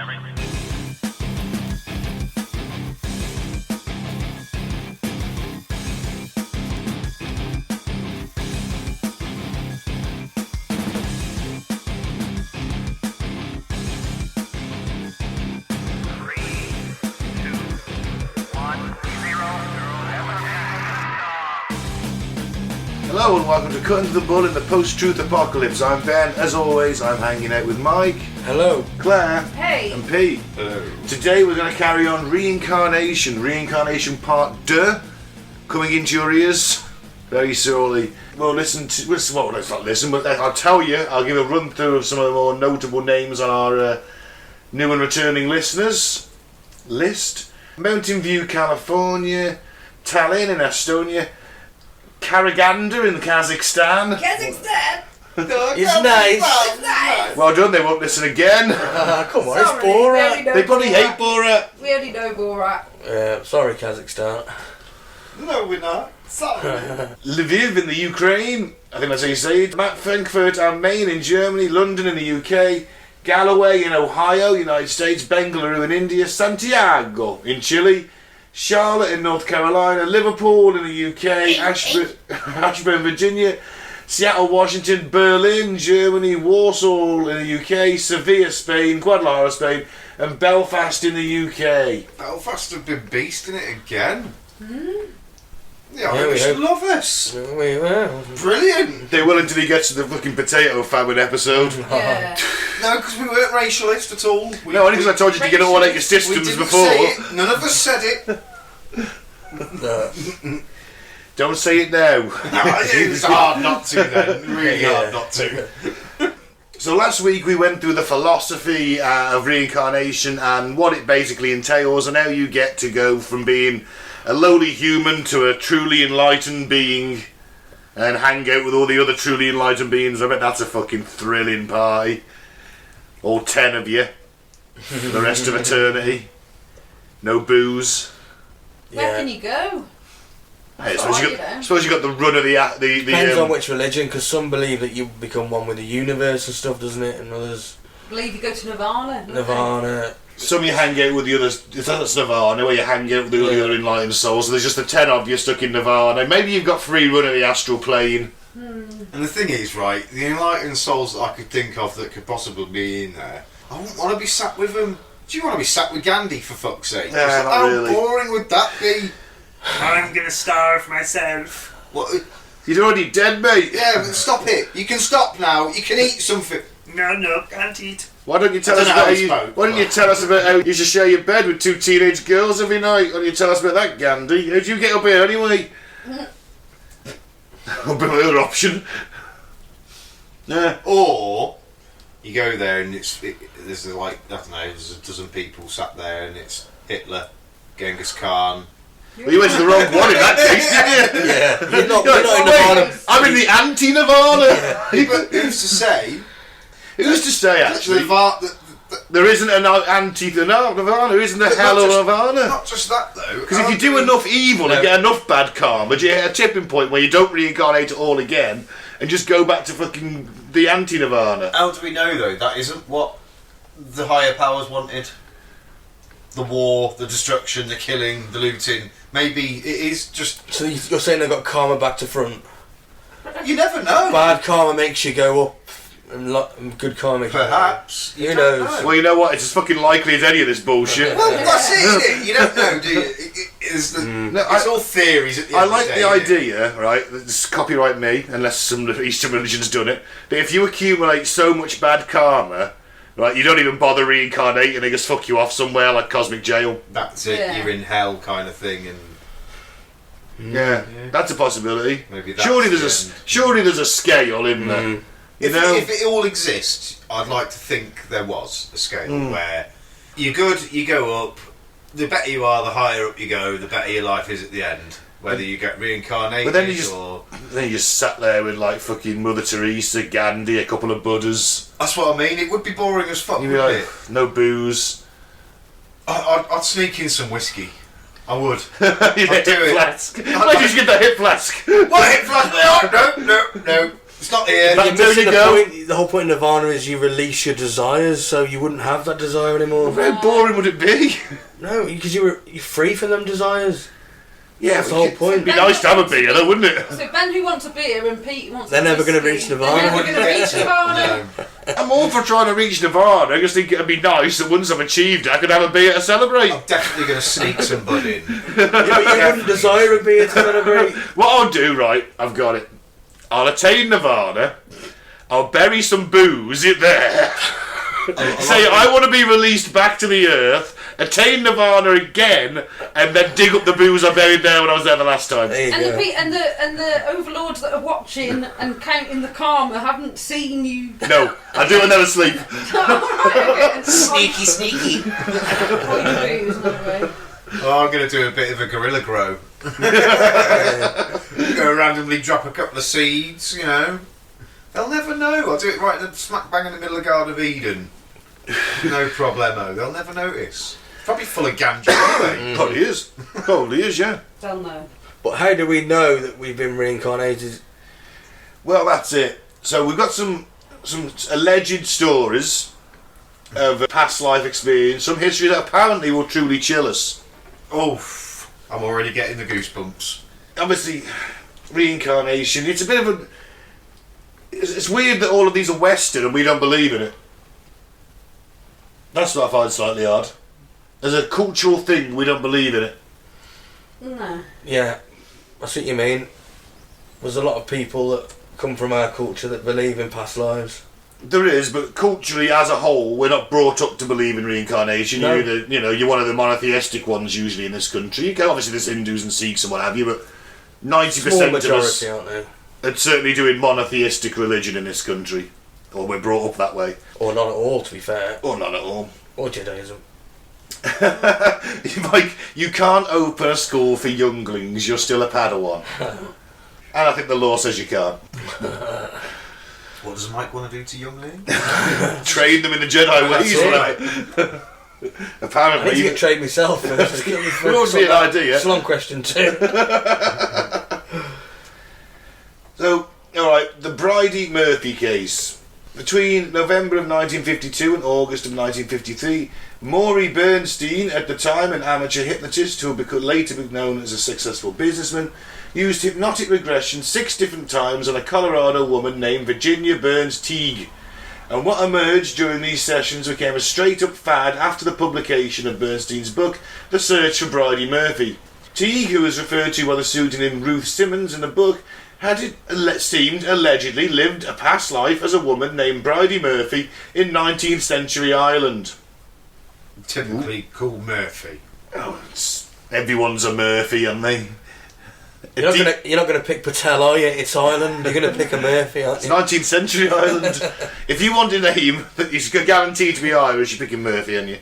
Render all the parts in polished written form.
Hello and welcome to Cutting to the Bull in the Post-Truth Apocalypse. I'm Ben. As always, I'm hanging out with Mike. Hello. Claire. Hey. And Pete. Hello. Today we're going to carry on Reincarnation Part 2, coming into your ears very shortly. Well, let's not listen, but I'll tell you, I'll give a run through of some of the more notable names on our new and returning listeners list. Mountain View, California, Tallinn in Estonia, Karaganda in Kazakhstan. Kazakhstan. It's nice. It's nice. Well done, they won't listen again. Come on, Sorry, it's Borat. They probably hate Borat. We already know Borat. Sorry, Kazakhstan. No, we're not. Sorry. Lviv in the Ukraine, I think that's how you say it. Frankfurt am Main in Germany, London in the UK, Galloway in Ohio, United States, Bengaluru in India, Santiago in Chile, Charlotte in North Carolina, Liverpool in the UK, Ashburn, Virginia, Seattle, Washington, Berlin, Germany, Warsaw in the UK, Sevilla, Spain, Guadalajara, Spain, and Belfast in the UK. Belfast have been beasting it again. The Yeah, Irish we love us. We were. Brilliant. They will until he gets to the fucking potato famine episode. Yeah. No, because we weren't racialist at all. No, only because I told you to get all out your we systems didn't before. say it. None of us said it. Don't say it now. It's hard not to then. Really hard not to. So last week we went through the philosophy of reincarnation and what it basically entails and how you get to go from being a lowly human to a truly enlightened being and hang out with all the other truly enlightened beings. I bet that's a fucking thrilling party. All 10 of you. The rest of eternity. No booze. Where can you go? Hey, suppose you got the run of the Depends on which religion, because some believe that you become one with the universe and stuff, doesn't it? And others... Believe you go to Nirvana. Nirvana. Some you hang out with the others. That's Nirvana, where you hang out with the other enlightened souls. So there's just the 10 of you stuck in Nirvana. Maybe you've got free run of the astral plane. And the thing is, right, the enlightened souls that I could think of that could possibly be in there, I wouldn't want to be sat with them. Do you want to be sat with Gandhi, for fuck's sake? Nah, not How really. boring would that be? I'm gonna starve myself. What? You're already dead, mate. Yeah, but stop it. You can stop now. You can eat something. No, can't eat. Why don't you tell I us don't know about how how he you? spoke, Why don't you tell us about how you should share your bed with 2 teenage girls every night? Why don't you tell us about that, Gandhi? How'd you get up here anyway? That'll be my other option. Yeah. Or you go there and there's like, I don't know, there's a dozen people sat there and it's Hitler, Genghis Khan. Well, you went to the wrong one in that case, didn't you? Yeah. You're not in Wait, Nirvana. I'm in the anti-Nirvana. But who's to say? Who's to say, actually? There isn't an anti-Nirvana, isn't a hell of Nirvana? Not just that, though. Because if you do enough evil and get enough bad karma, you hit a tipping point where you don't reincarnate at all again and just go back to fucking the anti-Nirvana. How do we know, though, that isn't what the higher powers wanted? The war, the destruction, the killing, the looting. Maybe it is just... So you're saying they've got karma back to front? You never know. Bad karma makes you go up, and good karma makes you go down. Perhaps. Who knows? Well, you know what? It's as fucking likely as any of this bullshit. Well, that's it, isn't it? You don't know, do you? It's all theories at the I end like of the the day, isn't it? idea, right? This copyright me, unless some Eastern religion's done it. But if you accumulate so much bad karma, right, you don't even bother reincarnating. They just fuck you off somewhere like cosmic jail. That's it, Yeah. you're in hell kind of thing, and Yeah, that's a possibility. maybe that's Surely there's a scale in there. You know? If it all exists, I'd like to think there was a scale where you're good, you go up, the better you are, the higher up you go, the better your life is at the end. Whether you get reincarnated But then you just or... then you just sat there with like fucking Mother Teresa, Gandhi, a couple of Buddhas. That's what I mean, it would be boring as fuck, You'd be wouldn't like, it? no booze. I'd sneak in some whiskey. I would. You'd I'd do hip it. flask. Why did you get that hip flask? What hit flash? No. It's not here. But You're there missing you the go. point. The whole point of Nirvana is you release your desires, so you wouldn't have that desire anymore. How boring would it be? No, because you're free from them desires. Yeah, That's the whole point. It'd be nice to have a beer, though, wouldn't it? So Ben who wants a beer and Pete wants They're a never gonna whiskey. reach Nirvana. They're never going to reach Nirvana. No. I'm all for trying to reach Nirvana. I just think it'd be nice that once I've achieved it, I could have a beer to celebrate. I'm definitely going to sneak some bud in. Yeah, but you wouldn't desire a beer to celebrate. What I'll do, right, I've got it. I'll attain Nirvana. I'll bury some booze in there. Say, I want to be released back to the earth, attain Nirvana again, and then dig up the booze I buried there when I was there the last time. There you And go. and the overlords that are watching and counting the karma haven't seen you. No, I do, I never sleep. Sneaky. Sneaky. Oh, I'm going to do a bit of a gorilla grow. Go randomly drop a couple of seeds, you know. They'll never know. I'll do it right in the smack bang in the middle of the Garden of Eden. No problemo. They'll never notice. Probably full of ganja anyway. Probably is, yeah. They'll know. But how do we know that we've been reincarnated? Well, that's it. So we've got some alleged stories of past life experience, some history that apparently will truly chill us. Oof. I'm already getting the goosebumps. Obviously, reincarnation, it's a bit of a... It's weird that all of these are Western and we don't believe in it. That's what I find slightly odd. As a cultural thing, we don't believe in it. No. Yeah, I see what you mean. There's a lot of people that come from our culture that believe in past lives. There is, but culturally as a whole, we're not brought up to believe in reincarnation. No. You're one of the monotheistic ones usually in this country. Obviously there's Hindus and Sikhs and what have you, but 90% Small of us majority, aren't they? are certainly doing monotheistic religion in this country. Or we're brought up that way. Or not at all, to be fair. Or not at all. Or Judaism. Like, you can't open a school for younglings, you're still a Padawan. And I think the law says you can't. What does Mike want to do to younglings? Train them in the Jedi ways. That's Right? I need to Apparently. get trained myself. It would be an idea. It's a long question too. So, alright, the Bridie Murphy case. Between November of 1952 and August of 1953, Maury Bernstein, at the time an amateur hypnotist who would later be known as a successful businessman, used hypnotic regression 6 different times on a Colorado woman named Virginia Burns Teague. And what emerged during these sessions became a straight-up fad after the publication of Bernstein's book, The Search for Bridie Murphy. Teague, who is referred to by the pseudonym Ruth Simmons in the book, seemed allegedly lived a past life as a woman named Bridie Murphy in 19th century Ireland. Typically called Murphy. Oh, everyone's a Murphy, aren't they? You're not gonna pick Patel, are you? It's Ireland. You're gonna pick a Murphy, aren't It's you? 19th century Ireland. If you want a name that is guaranteed to be Irish, you're picking Murphy, aren't you?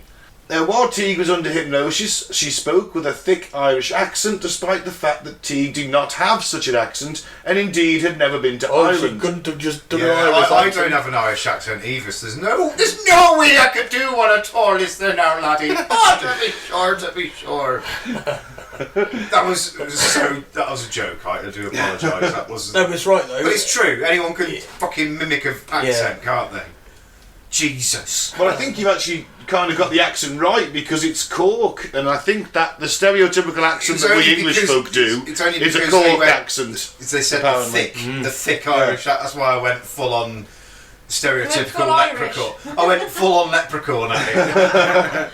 While Teague was under hypnosis, she spoke with a thick Irish accent, despite the fact that Teague did not have such an accent, and indeed had never been to Oh, she Ireland. couldn't have just done Yeah, an Irish I accent. don't have an Irish accent either, so there's no way I could do one at all, is there now, laddie? Oh, to be sure. That was a joke. I do apologise. That was. No, but it's right though. But it's true. Anyone can fucking mimic an accent, can't they? Jesus. Well, I think you've actually kind of got the accent right because it's Cork, and I think that the stereotypical accent It's that only we English because- folk do it's only is a because they Cork went- accent. They said Apparently. the thick Irish. That's why I went full on stereotypical full Irish. leprechaun. I went full on leprechaun at it.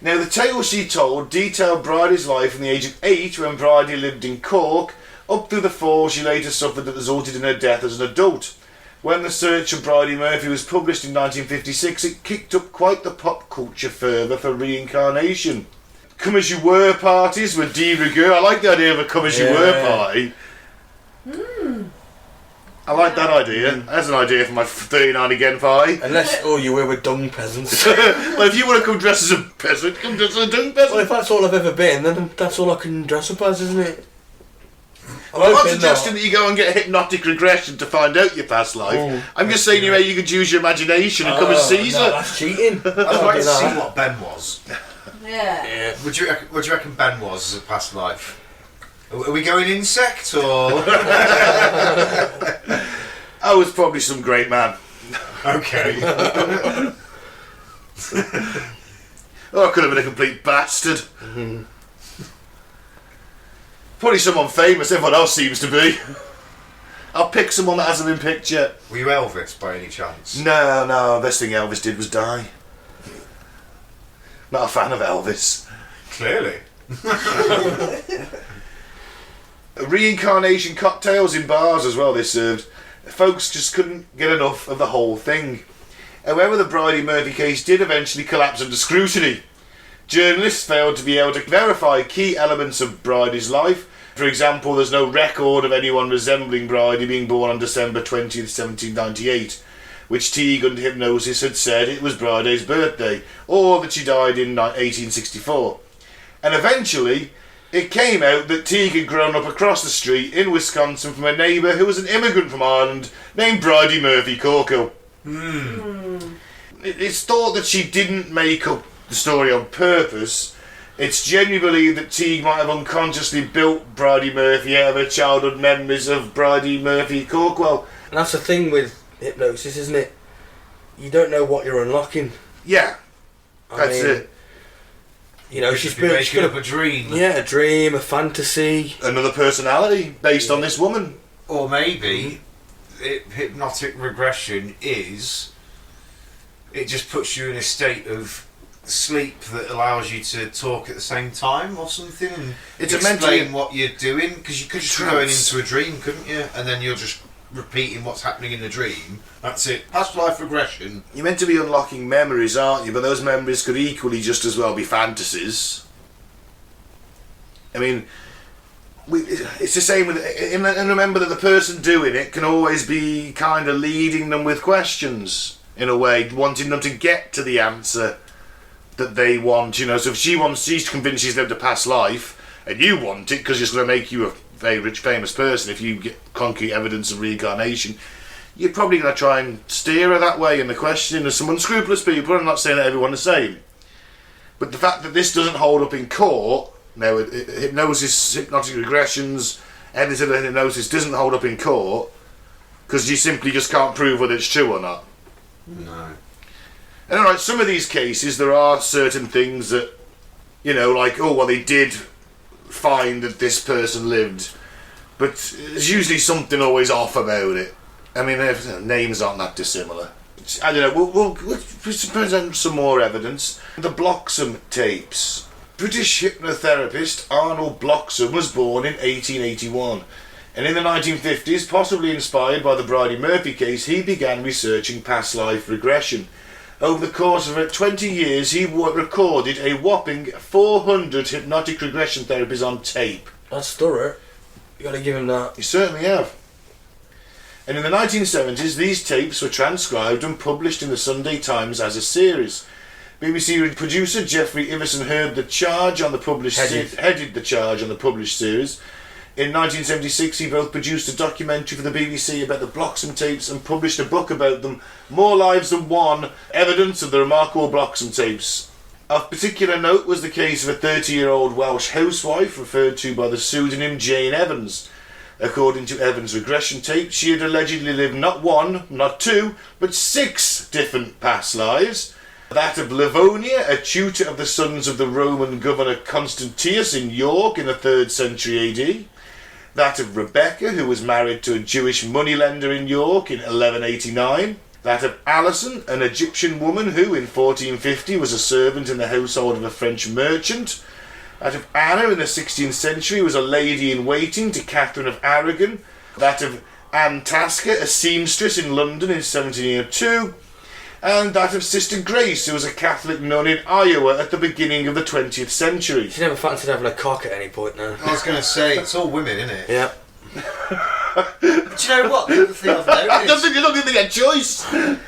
Now, the tale she told detailed Bridie's life from the age of 8 when Bridie lived in Cork, up through the fall she later suffered that resulted in her death as an adult. When The Search for Bridie Murphy was published in 1956, it kicked up quite the pop culture fervour for reincarnation. Come as you were parties were de rigueur. I like the idea of a come as you were party. I like that idea. That's an idea for my 39 again party. Unless all you were with dung peasants. Well, if you want to come dressed as a peasant, come dressed as a dung Well, if peasant. that's all I've ever been, then that's all I can dress up as, isn't it? I'm not hoping suggesting that you go and get a hypnotic regression to find out your past life. Oh, I'm just saying you could use your imagination and come as Oh, Caesar. No, that's cheating. I'd like to see what Ben was. Yeah. Yeah. What do you reckon Ben was as a past life? Are we going insect or? I was probably some great man. Okay. Or I could have been a complete bastard. Probably someone famous, everyone else seems to be. I'll pick someone that hasn't been picked yet. Were you Elvis by any chance? No, best thing Elvis did was die. Not a fan of Elvis. Clearly. Reincarnation cocktails in bars as well they served. Folks just couldn't get enough of the whole thing. However, the Bridie Murphy case did eventually collapse under scrutiny. Journalists failed to be able to verify key elements of Bridie's life. For example, there's no record of anyone resembling Bridie being born on December 20th, 1798, which Teague under hypnosis had said it was Bridie's birthday, or that she died in 1864. And eventually, it came out that Teague had grown up across the street in Wisconsin from a neighbour who was an immigrant from Ireland named Bridie Murphy Corkhill. It's thought that she didn't make up the story on purpose. It's genuinely believed that Teague might have unconsciously built Bridie Murphy out of her childhood memories of Bridie Murphy Corkwell. And that's the thing with hypnosis, isn't it? You don't know what you're unlocking. Yeah, that's it. You know, She's making up a dream. Yeah, a dream, a fantasy. Another personality based on this woman. Or maybe hypnotic regression is... It just puts you in a state of sleep that allows you to talk at the same time or something, and It's a explain mental- what you're doing, because you could just be going into a dream, couldn't you? And then you're just repeating what's happening in the dream. That's it. Past life regression. You're meant to be unlocking memories, aren't you? But those memories could equally just as well be fantasies. I mean, it's the same with... And remember that the person doing it can always be kind of leading them with questions, in a way, wanting them to get to the answer that they want, you know. So if she's convinced she's lived a past life, and you want it because it's going to make you a very rich, famous person, if you get concrete evidence of reincarnation, you're probably going to try and steer her that way in the question. There's some unscrupulous people, I'm not saying that everyone is the same. But the fact that this doesn't hold up in court, now hypnosis, hypnotic regressions, evidence of hypnosis doesn't hold up in court, because you simply just can't prove whether it's true or not. No. And alright, some of these cases, there are certain things that, you know, like, oh, well, they did find that this person lived, but there's usually something always off about it. I mean, names aren't that dissimilar. I don't know, we'll present some more evidence. The Bloxham tapes. British hypnotherapist Arnold Bloxham was born in 1881. And in the 1950s, possibly inspired by the Bridie Murphy case, he began researching past life regression. Over the course of 20 years, he recorded a whopping 400 hypnotic regression therapies on tape. That's thorough. You got to give him that. You certainly have. And in the 1970s, these tapes were transcribed and published in the Sunday Times as a series. BBC producer Geoffrey Iverson headed the charge on the published series. In 1976, he both produced a documentary for the BBC about the Bloxham tapes and published a book about them, More Lives Than One, Evidence of the Remarkable Bloxham Tapes. Of particular note was the case of a 30-year-old Welsh housewife referred to by the pseudonym Jane Evans. According to Evans' regression tape, she had allegedly lived not one, not two, but 6 different past lives. That of Livonia, a tutor of the sons of the Roman governor Constantius in York in the 3rd century AD. That of Rebecca, who was married to a Jewish moneylender in York in 1189. That of Alison, an Egyptian woman who, in 1450, was a servant in the household of a French merchant. That of Anna, in the 16th century, was a lady-in-waiting to Catherine of Aragon. That of Anne Tasker, a seamstress in London in 1702. And that of Sister Grace, who was a Catholic nun in Iowa at the beginning of the 20th century. She never fancied having a cock at any point now. I was going to say, it's all women, isn't it? Yeah. But you know what? The other thing I've noticed... I don't think you're not going to get a choice. I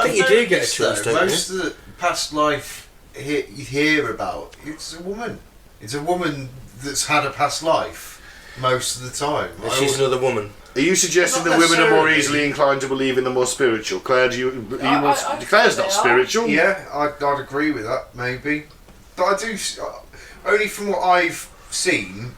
think you do get a choice, don't you? Most of the past life you hear about, it's a woman. It's a woman that's had a past life most of the time. She's another woman. Are you suggesting Not that women are more necessarily. easily inclined to believe in the more spiritual? Claire, Claire's not spiritual. Yeah, I'd agree with that, maybe. But I do... Only from what I've seen,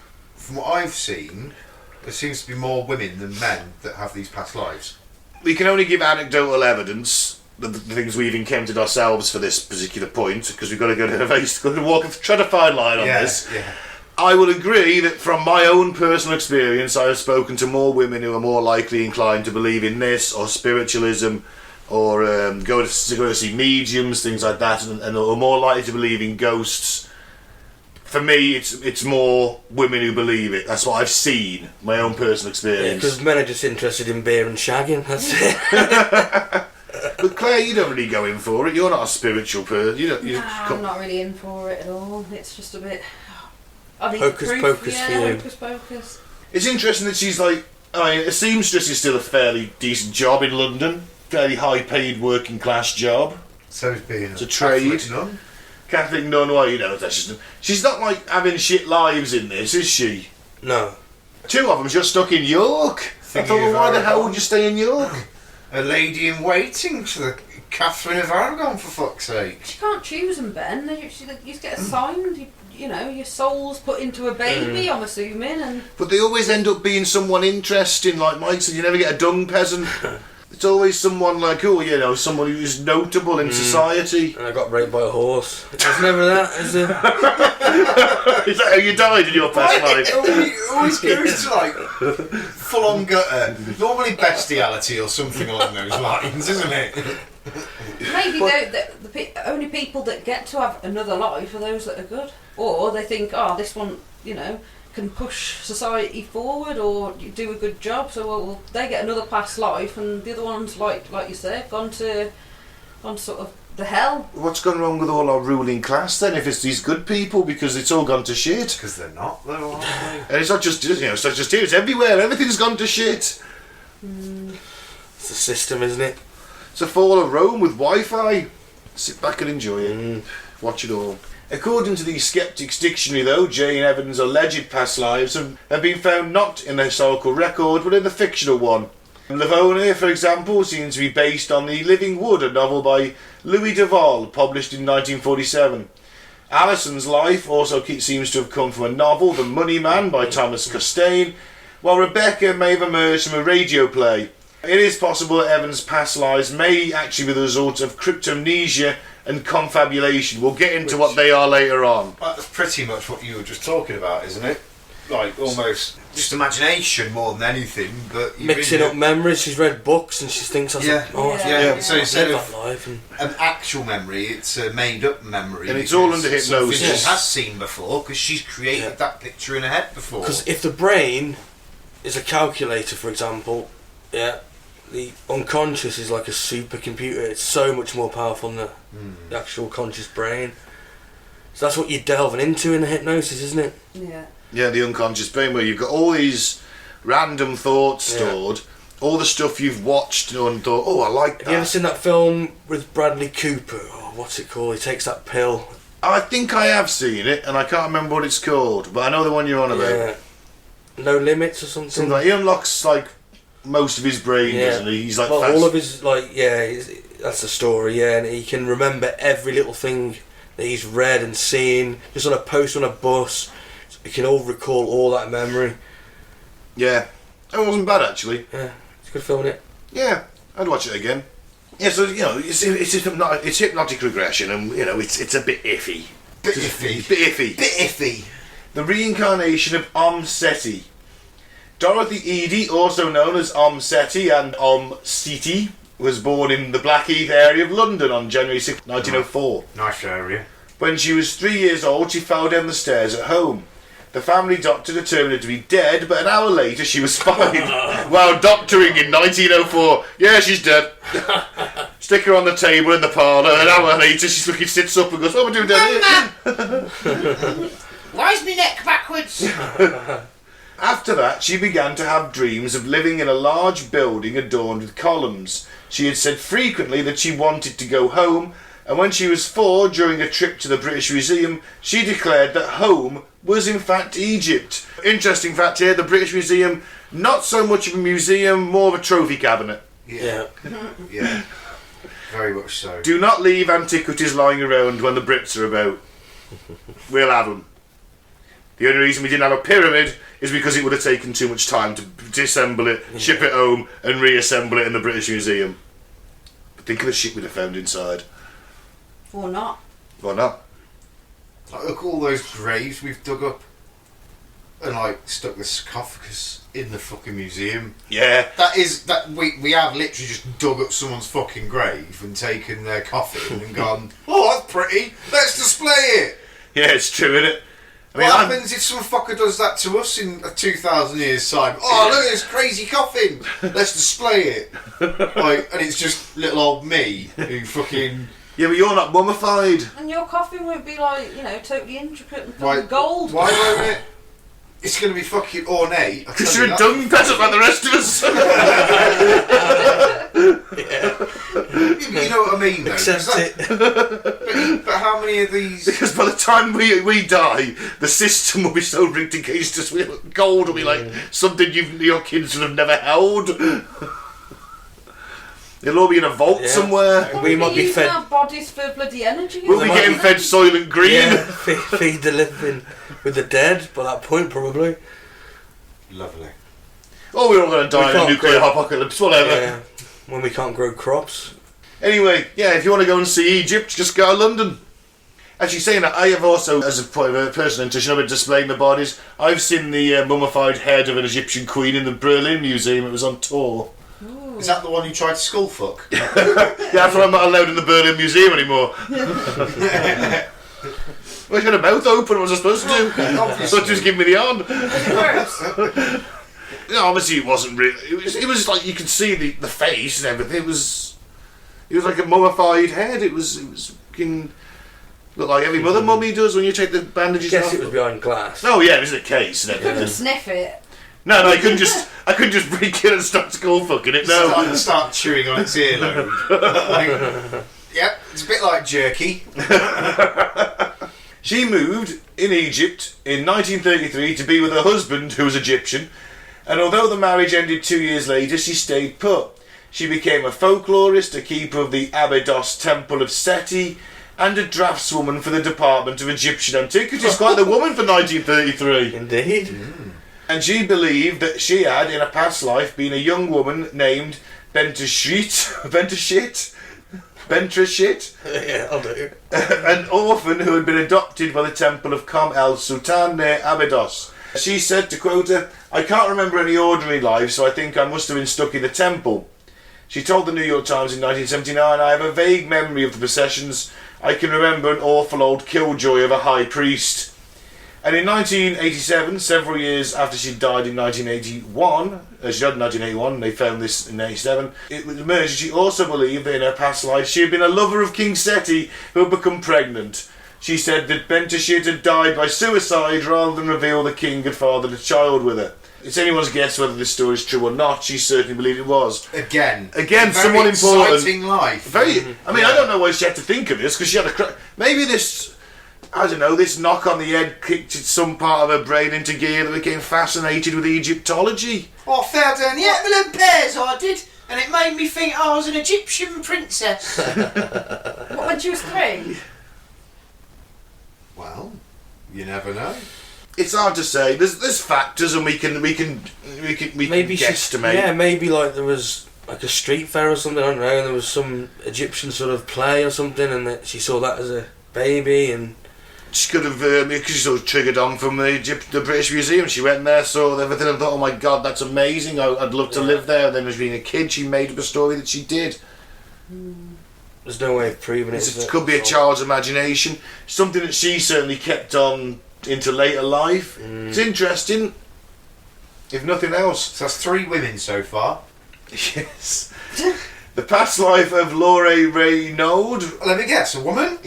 there seems to be more women than men that have these past lives. we can only give anecdotal evidence, the things we've encountered ourselves for this particular point, because we've got to go to try to find line on this. Yeah. I will agree that from my own personal experience, I have spoken to more women who are more likely inclined to believe in this, or spiritualism, or go to see mediums, things like that, and are more likely to believe in ghosts. For me, it's more women who believe it. That's what I've seen, my own personal experience. Because men are just interested in beer and shagging, that's it. But Claire, you don't really go in for it. You're not a spiritual person. I'm not really in for it at all. It's just a bit... I think Hocus pocus for you. Hocus pocus. It's interesting that she's like... I mean, a seamstress is still a fairly decent job in London. Fairly high-paid working class job. So it's being It's a trade. Catholic nun. Catholic nun, well, that's just... She's not like having shit lives in this, is she? No. Two of them just stuck in York. I thought, well, why the hell would you stay in York? A lady in waiting to the Catherine of Aragon, for fuck's sake. You can't choose them, Ben. You just get assigned. You know, your soul's put into a baby, I'm assuming, and... But they always end up being someone interesting, like Mike said. You never get a dung peasant. It's always someone like, someone who's notable in society. And I got raped by a horse. It's never that, is it? Is that how you died in your past life? It always goes to like full on gutter. Normally bestiality or something along those lines, isn't it? Maybe the only people that get to have another life are those that are good. Or they think, this one, can push society forward or do a good job, so well, they get another past life, and the other ones, like you said, gone to sort of the hell. What's gone wrong with all our ruling class then, if it's these good people, because it's all gone to shit? Because they're not, though, aren't they? And it's not just, it's not just here, it's everywhere, everything's gone to shit. It's the system, isn't it? It's a fall of Rome with Wi-Fi. Sit back and enjoy it. Watch it all. According to the Skeptics Dictionary, though, Jane Evans' alleged past lives have been found not in the historical record, but in the fictional one. Livonia, for example, seems to be based on The Living Wood, a novel by Louis Duval, published in 1947. Alison's life also seems to have come from a novel, The Money Man, by Thomas Costain, while Rebecca may have emerged from a radio play. It is possible that Evans' past lives may actually be the result of cryptomnesia and confabulation. We'll get into what they are later on. That's pretty much what you were just talking about, isn't it? Like, almost just imagination more than anything, but... Mixing up memories, she's read books and she thinks, So I've instead lived of that life. And... an actual memory, it's a made-up memory. And it's all under hypnosis. Something she has seen before, because she's created that picture in her head before. Because if the brain is a calculator, for example, the unconscious is like a supercomputer. It's so much more powerful than the actual conscious brain. So that's what you're delving into in the hypnosis, isn't it? Yeah. Yeah, the unconscious brain, where you've got all these random thoughts stored, all the stuff you've watched and thought, I like that. Have you ever seen that film with Bradley Cooper? What's it called? He takes that pill. I think I have seen it, and I can't remember what it's called, but I know the one you're on about. Yeah. No Limits or something. Something like, he unlocks most of his brain, doesn't he? He's all of his that's the story, and he can remember every little thing that he's read and seen, just on a post on a bus. So he can all recall all that memory. Yeah, it wasn't bad actually. Yeah, it's a good film, isn't it? Yeah, I'd watch it again. Yeah, so it's hypnotic regression, and it's a bit iffy. Bit iffy. Bit iffy. Bit iffy. The reincarnation of Om Seti. Dorothy Eady, also known as Om Seti and Om Seti, was born in the Blackheath area of London on January 6, 1904. Nice area. When she was 3 years old, she fell down the stairs at home. The family doctor determined her to be dead, but an hour later she was fine. While doctoring in 1904, yeah, she's dead. Stick her on the table in the parlour, and an hour later she sits up and goes, what am I doing down here? Why is my neck backwards? After that, she began to have dreams of living in a large building adorned with columns. She had said frequently that she wanted to go home, and when she was 4, during a trip to the British Museum, she declared that home was in fact Egypt. Interesting fact here, the British Museum, not so much of a museum, more of a trophy cabinet. Yeah. Yeah. Very much so. Do not leave antiquities lying around when the Brits are about. We'll have them. The only reason we didn't have a pyramid is because it would have taken too much time to disassemble it, ship it home, and reassemble it in the British Museum. But think of the shit we'd have found inside. Or not. Or not. Like, look at all those graves we've dug up and like stuck the sarcophagus in the fucking museum. Yeah. We have literally just dug up someone's fucking grave and taken their coffin and gone, oh, that's pretty, let's display it. Yeah, it's true, isn't it? What happens if some fucker does that to us in 2,000 years' time? Oh, look at this crazy coffin! Let's display it. Like, and it's just little old me who fucking... Yeah, but you're not mummified. And your coffin won't be like, totally intricate and full Why- of gold. Why won't it? It's going to be fucking ornate. Because you're a dung peasant like the rest of us. You know what I mean, though? Accept it. But how many of these... Because by the time we die, the system will be so rigged against us, gold will be like something your kids will have never held. They'll all be in a vault somewhere. We might be using fed. our bodies for bloody energy. We'll be getting fed Soylent Green. Yeah, feed the living with the dead by that point, probably. Lovely. Oh, we're all going to die in a can't nuclear grow- apocalypse, whatever. Yeah, when we can't grow crops. Anyway, yeah, if you want to go and see Egypt, just go to London. Actually, saying that, I have also, as a point of personal interest, I've been displaying the bodies. I've seen the mummified head of an Egyptian queen in the Berlin Museum. It was on tour. Is that the one who tried to skull fuck? Yeah, that's why I'm not allowed in the Berlin Museum anymore. Well, I had a mouth open, what was I supposed to do? So just give me the on. No, obviously it wasn't really. It was like you could see the face and everything. It was like a mummified head. It was fucking looked like every other mummy does when you take the bandages Guess off. it was behind glass. Oh yeah, it was in a case and You couldn't everything. sniff it. No, I couldn't just break in and start skull fucking it. No. Start chewing on its earlobe. Yep, it's a bit like jerky. She moved in Egypt in 1933 to be with her husband, who was Egyptian, and although the marriage ended 2 years later, she stayed put. She became a folklorist, a keeper of the Abydos Temple of Seti, and a draftswoman for the Department of Egyptian Antiquities. Quite the woman for 1933. Indeed. And she believed that she had, in a past life, been a young woman named Bentrashit, Yeah, I'll do. an orphan who had been adopted by the temple of Kom el Sultan near Abydos. She said, to quote her, "I can't remember any ordinary life, so I think I must have been stuck in the temple." She told the New York Times in 1979, "I have a vague memory of the processions. I can remember an awful old killjoy of a high priest." And in 1987, several years after she died in 1981, she died in 1981, and they found this in 87, it was emerged that she also believed that in her past life she had been a lover of King Seti who had become pregnant. She said that Bentrashit had died by suicide rather than reveal the king had fathered a child with her. It's anyone's guess whether this story is true or not. She certainly believed it was. Again, Again, very someone important. exciting life. Very. I mean, I don't know why she had to think of this because she had maybe this. I don't know. This knock on the head kicked some part of her brain into gear that became fascinated with Egyptology. I fell down the apple and pears, I did, and it made me think I was an Egyptian princess. What, when she was 3? Well, you never know. It's hard to say. There's factors, and we can Maybe guesstimate. Yeah, maybe like there was like a street fair or something. I don't know. And there was some Egyptian sort of play or something, and that she saw that as a baby, and She could have, because she sort of triggered on from the British Museum. She went there, saw everything, and thought, "Oh my God, that's amazing! I'd love to live there." And then, as being a kid, she made up a story that she did. there's no way of proving it. It could be a child's imagination, something that she certainly kept on into later life. It's interesting, if nothing else. So that's 3 women so far. Yes. The past life of Laure Raynaud. Let me guess, a woman?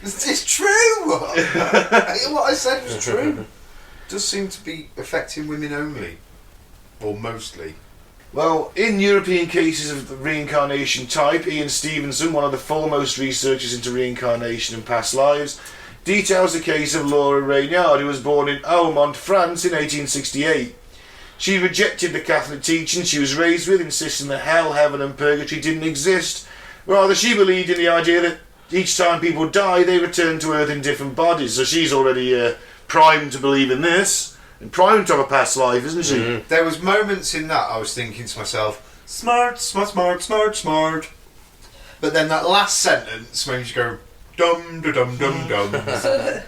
It's true! What I said was true. Does seem to be affecting women only. Or mostly. Well, in European cases of the reincarnation type, Ian Stevenson, one of the foremost researchers into reincarnation and past lives, details the case of Laure Raynaud, who was born in Aumont, France in 1868. She rejected the Catholic teaching she was raised with, insisting that hell, heaven and purgatory didn't exist. Rather, she believed in the idea that each time people die, they return to Earth in different bodies. So she's already primed to believe in this, and primed to have a past life, isn't she? Mm-hmm. There was moments in that I was thinking to myself, smart, smart, smart, smart, smart. But then that last sentence made me go, dum, da, dum, dum, dum. The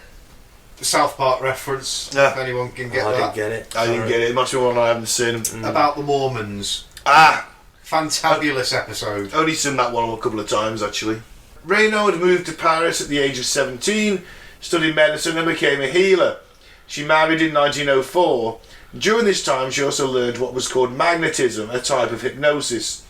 South Park reference, Yeah. if anyone can get I that. didn't get it. I didn't get it. It must be one I haven't seen. About the Mormons. Fantabulous episode. Only seen that one a couple of times, actually. Reynaud moved to Paris at the age of 17, studied medicine and became a healer. She married in 1904. During this time, she also learned what was called magnetism, a type of hypnosis.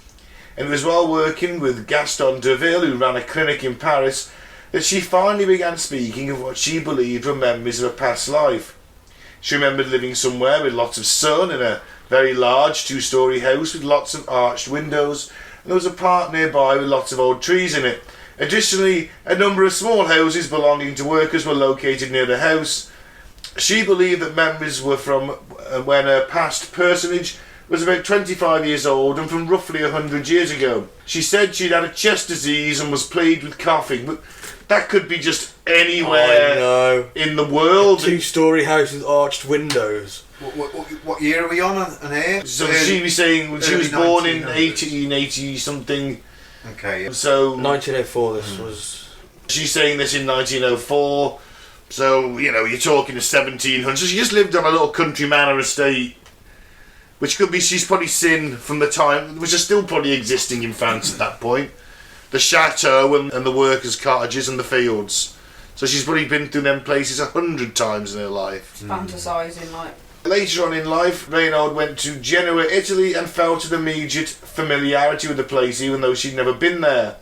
And it was while working with Gaston Derville, who ran a clinic in Paris, that she finally began speaking of what she believed were memories of a past life. She remembered living somewhere with lots of sun in a very large 2-storey house with lots of arched windows, and there was a park nearby with lots of old trees in it. Additionally, a number of small houses belonging to workers were located near the house. She believed that memories were from when a past personage was about 25 years old and from roughly 100 years ago. She said she'd had a chest disease and was plagued with coughing, but that could be just anywhere in the world. 2-storey house with arched windows. What year are we on here? So she was saying when she was Early born in 1900s. 1880 something. Okay, yeah. So 1904 this was... she's saying this in 1904. So, you know, you're talking the 1700s. She just lived on a little country manor estate, which could be she's probably seen from the time, which is still probably existing in France at that point. The chateau and the workers' cottages and the fields. So she's probably been through them places 100 times in her life. Fantasising, like. Later on in life, Reynaud went to Genoa, Italy, and felt an immediate familiarity with the place, even though she'd never been there.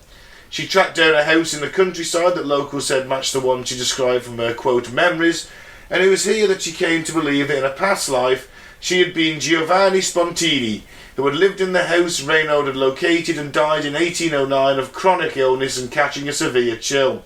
She tracked down a house in the countryside that locals said matched the one she described from her, quote, memories, and it was here that she came to believe that in a past life she had been Giovanni Spontini, who had lived in the house Reynaud had located and died in 1809 of chronic illness and catching a severe chill.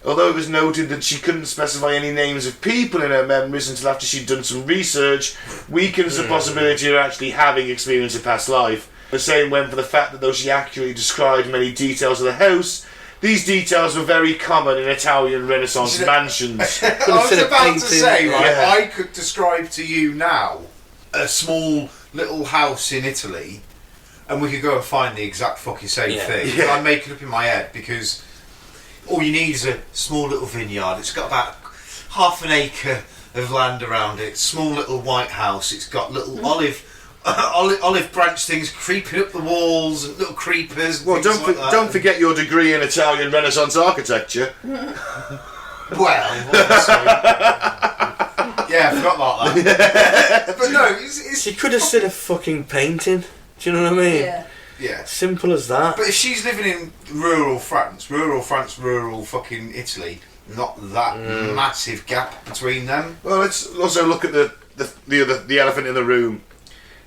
Although it was noted that she couldn't specify any names of people in her memories until after she'd done some research, weakens the possibility of her actually having experienced a past life. The same went for the fact that though she accurately described many details of the house, these details were very common in Italian Renaissance mansions. I was about to say, right, Yeah. I could describe to you now a small little house in Italy, and we could go and find the exact fucking same thing. Yeah. I'm making it up in my head because all you need is a small little vineyard. It's got about half an acre of land around it. Small little white house. It's got little olive branch things creeping up the walls and little creepers. And Well, things like that. don't forget your degree in Italian Renaissance architecture. Well, obviously. Yeah, I forgot about that. But no, it's She could have said a fucking painting. Do you know what I mean? Yeah. yeah. Simple as that. But if she's living in rural France, rural fucking Italy, not that massive gap between them. Well, let's also look at the elephant in the room.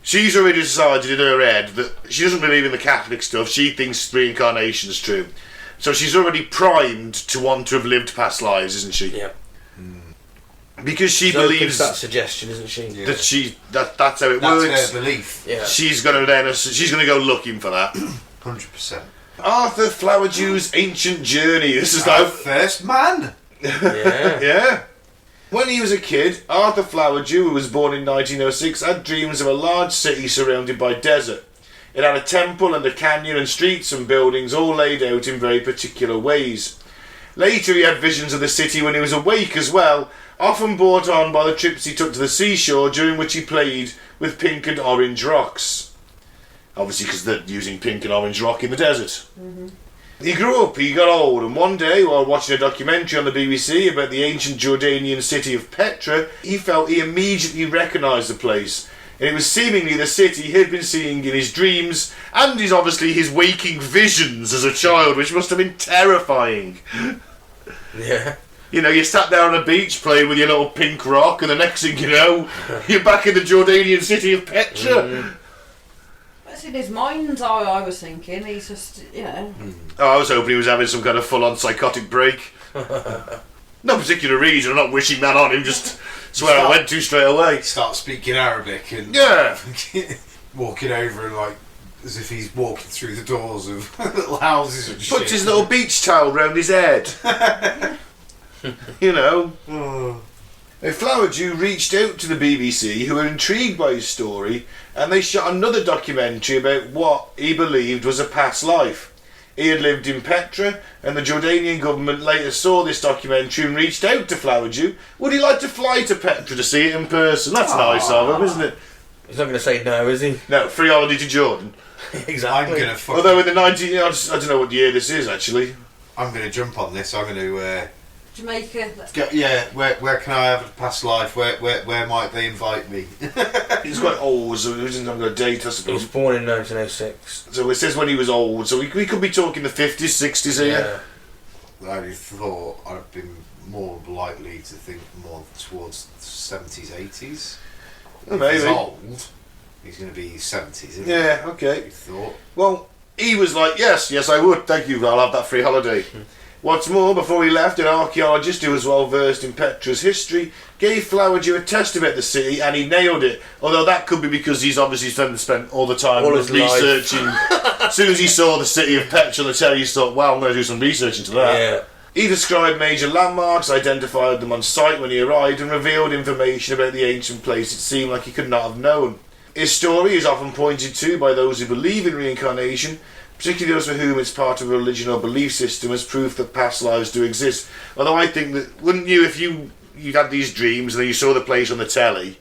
She's already decided in her head that she doesn't believe in the Catholic stuff. She thinks reincarnation is true. So she's already primed to want to have lived past lives, isn't she? Yeah. Because she She's open to believes that suggestion, isn't she? Yeah. that's how it That's works. her belief. Yeah. She's gonna go looking for that. 100%. Arthur Flowerdew's Ancient Journey. This is Our like first man. Yeah. yeah. When he was a kid, Arthur Flowerdew, who was born in 1906, had dreams of a large city surrounded by desert. It had a temple and a canyon and streets and buildings all laid out in very particular ways. Later he had visions of the city when he was awake as well, often brought on by the trips he took to the seashore, during which he played with pink and orange rocks. Obviously because they're using pink and orange rock in the desert. He grew up, he got old, and one day, while watching a documentary on the BBC about the ancient Jordanian city of Petra, he felt he immediately recognised the place. And it was seemingly the city he had been seeing in his dreams, and his waking visions as a child, which must have been terrifying. Yeah. You know, you sat there on a beach playing with your little pink rock, and the next thing you know, you're back in the Jordanian city of Petra. That's in his mind's eye, I was thinking. He's just, you know. Oh, I was hoping he was having some kind of full-on psychotic break. No particular reason, I'm not wishing that on him, just it's where I went to straight away. Start speaking Arabic and Yeah. walking over and like as if he's walking through the doors of little houses and shit. Puts his little beach towel round his head. You know. A Flowerdew reached out to the BBC, who were intrigued by his story, and they shot another documentary about what he believed was a past life. He had lived in Petra, and the Jordanian government later saw this documentary and reached out to Flowerdew. Would he like to fly to Petra to see it in person? That's nice of him, isn't it? He's not going to say no, is he? No, free holiday to Jordan. Exactly. I'm gonna fucking, Although in the 19... I don't know what year this is, actually. I'm gonna jump on this. I'm gonna Jamaica. where can I have a past life? Where might they invite me? He's quite old, so he isn't going to date, I He was suppose. born in 1906. So it says when he was old, so we could be talking the 50s, 60s here. Yeah. I thought I'd been more likely to think more towards the 70s, 80s. Well, If he's maybe. old, he's going to be 70s, isn't he? Yeah, okay. You thought. Well, he was like, yes, I would, thank you, I'll have that free holiday. What's more, before he left, an archaeologist who was well versed in Petra's history gave Flowerdew a test about the city, and he nailed it. Although that could be because he's obviously spent all the time All his life. researching. As soon as he saw the city of Petra on the telly, he thought, well, I'm going to do some research into that. Yeah. He described major landmarks, identified them on site when he arrived, and revealed information about the ancient place it seemed like he could not have known. His story is often pointed to by those who believe in reincarnation, particularly those for whom it's part of a religion or belief system, as proof that past lives do exist. Although I think that, wouldn't you, if you had these dreams and then you saw the place on the telly,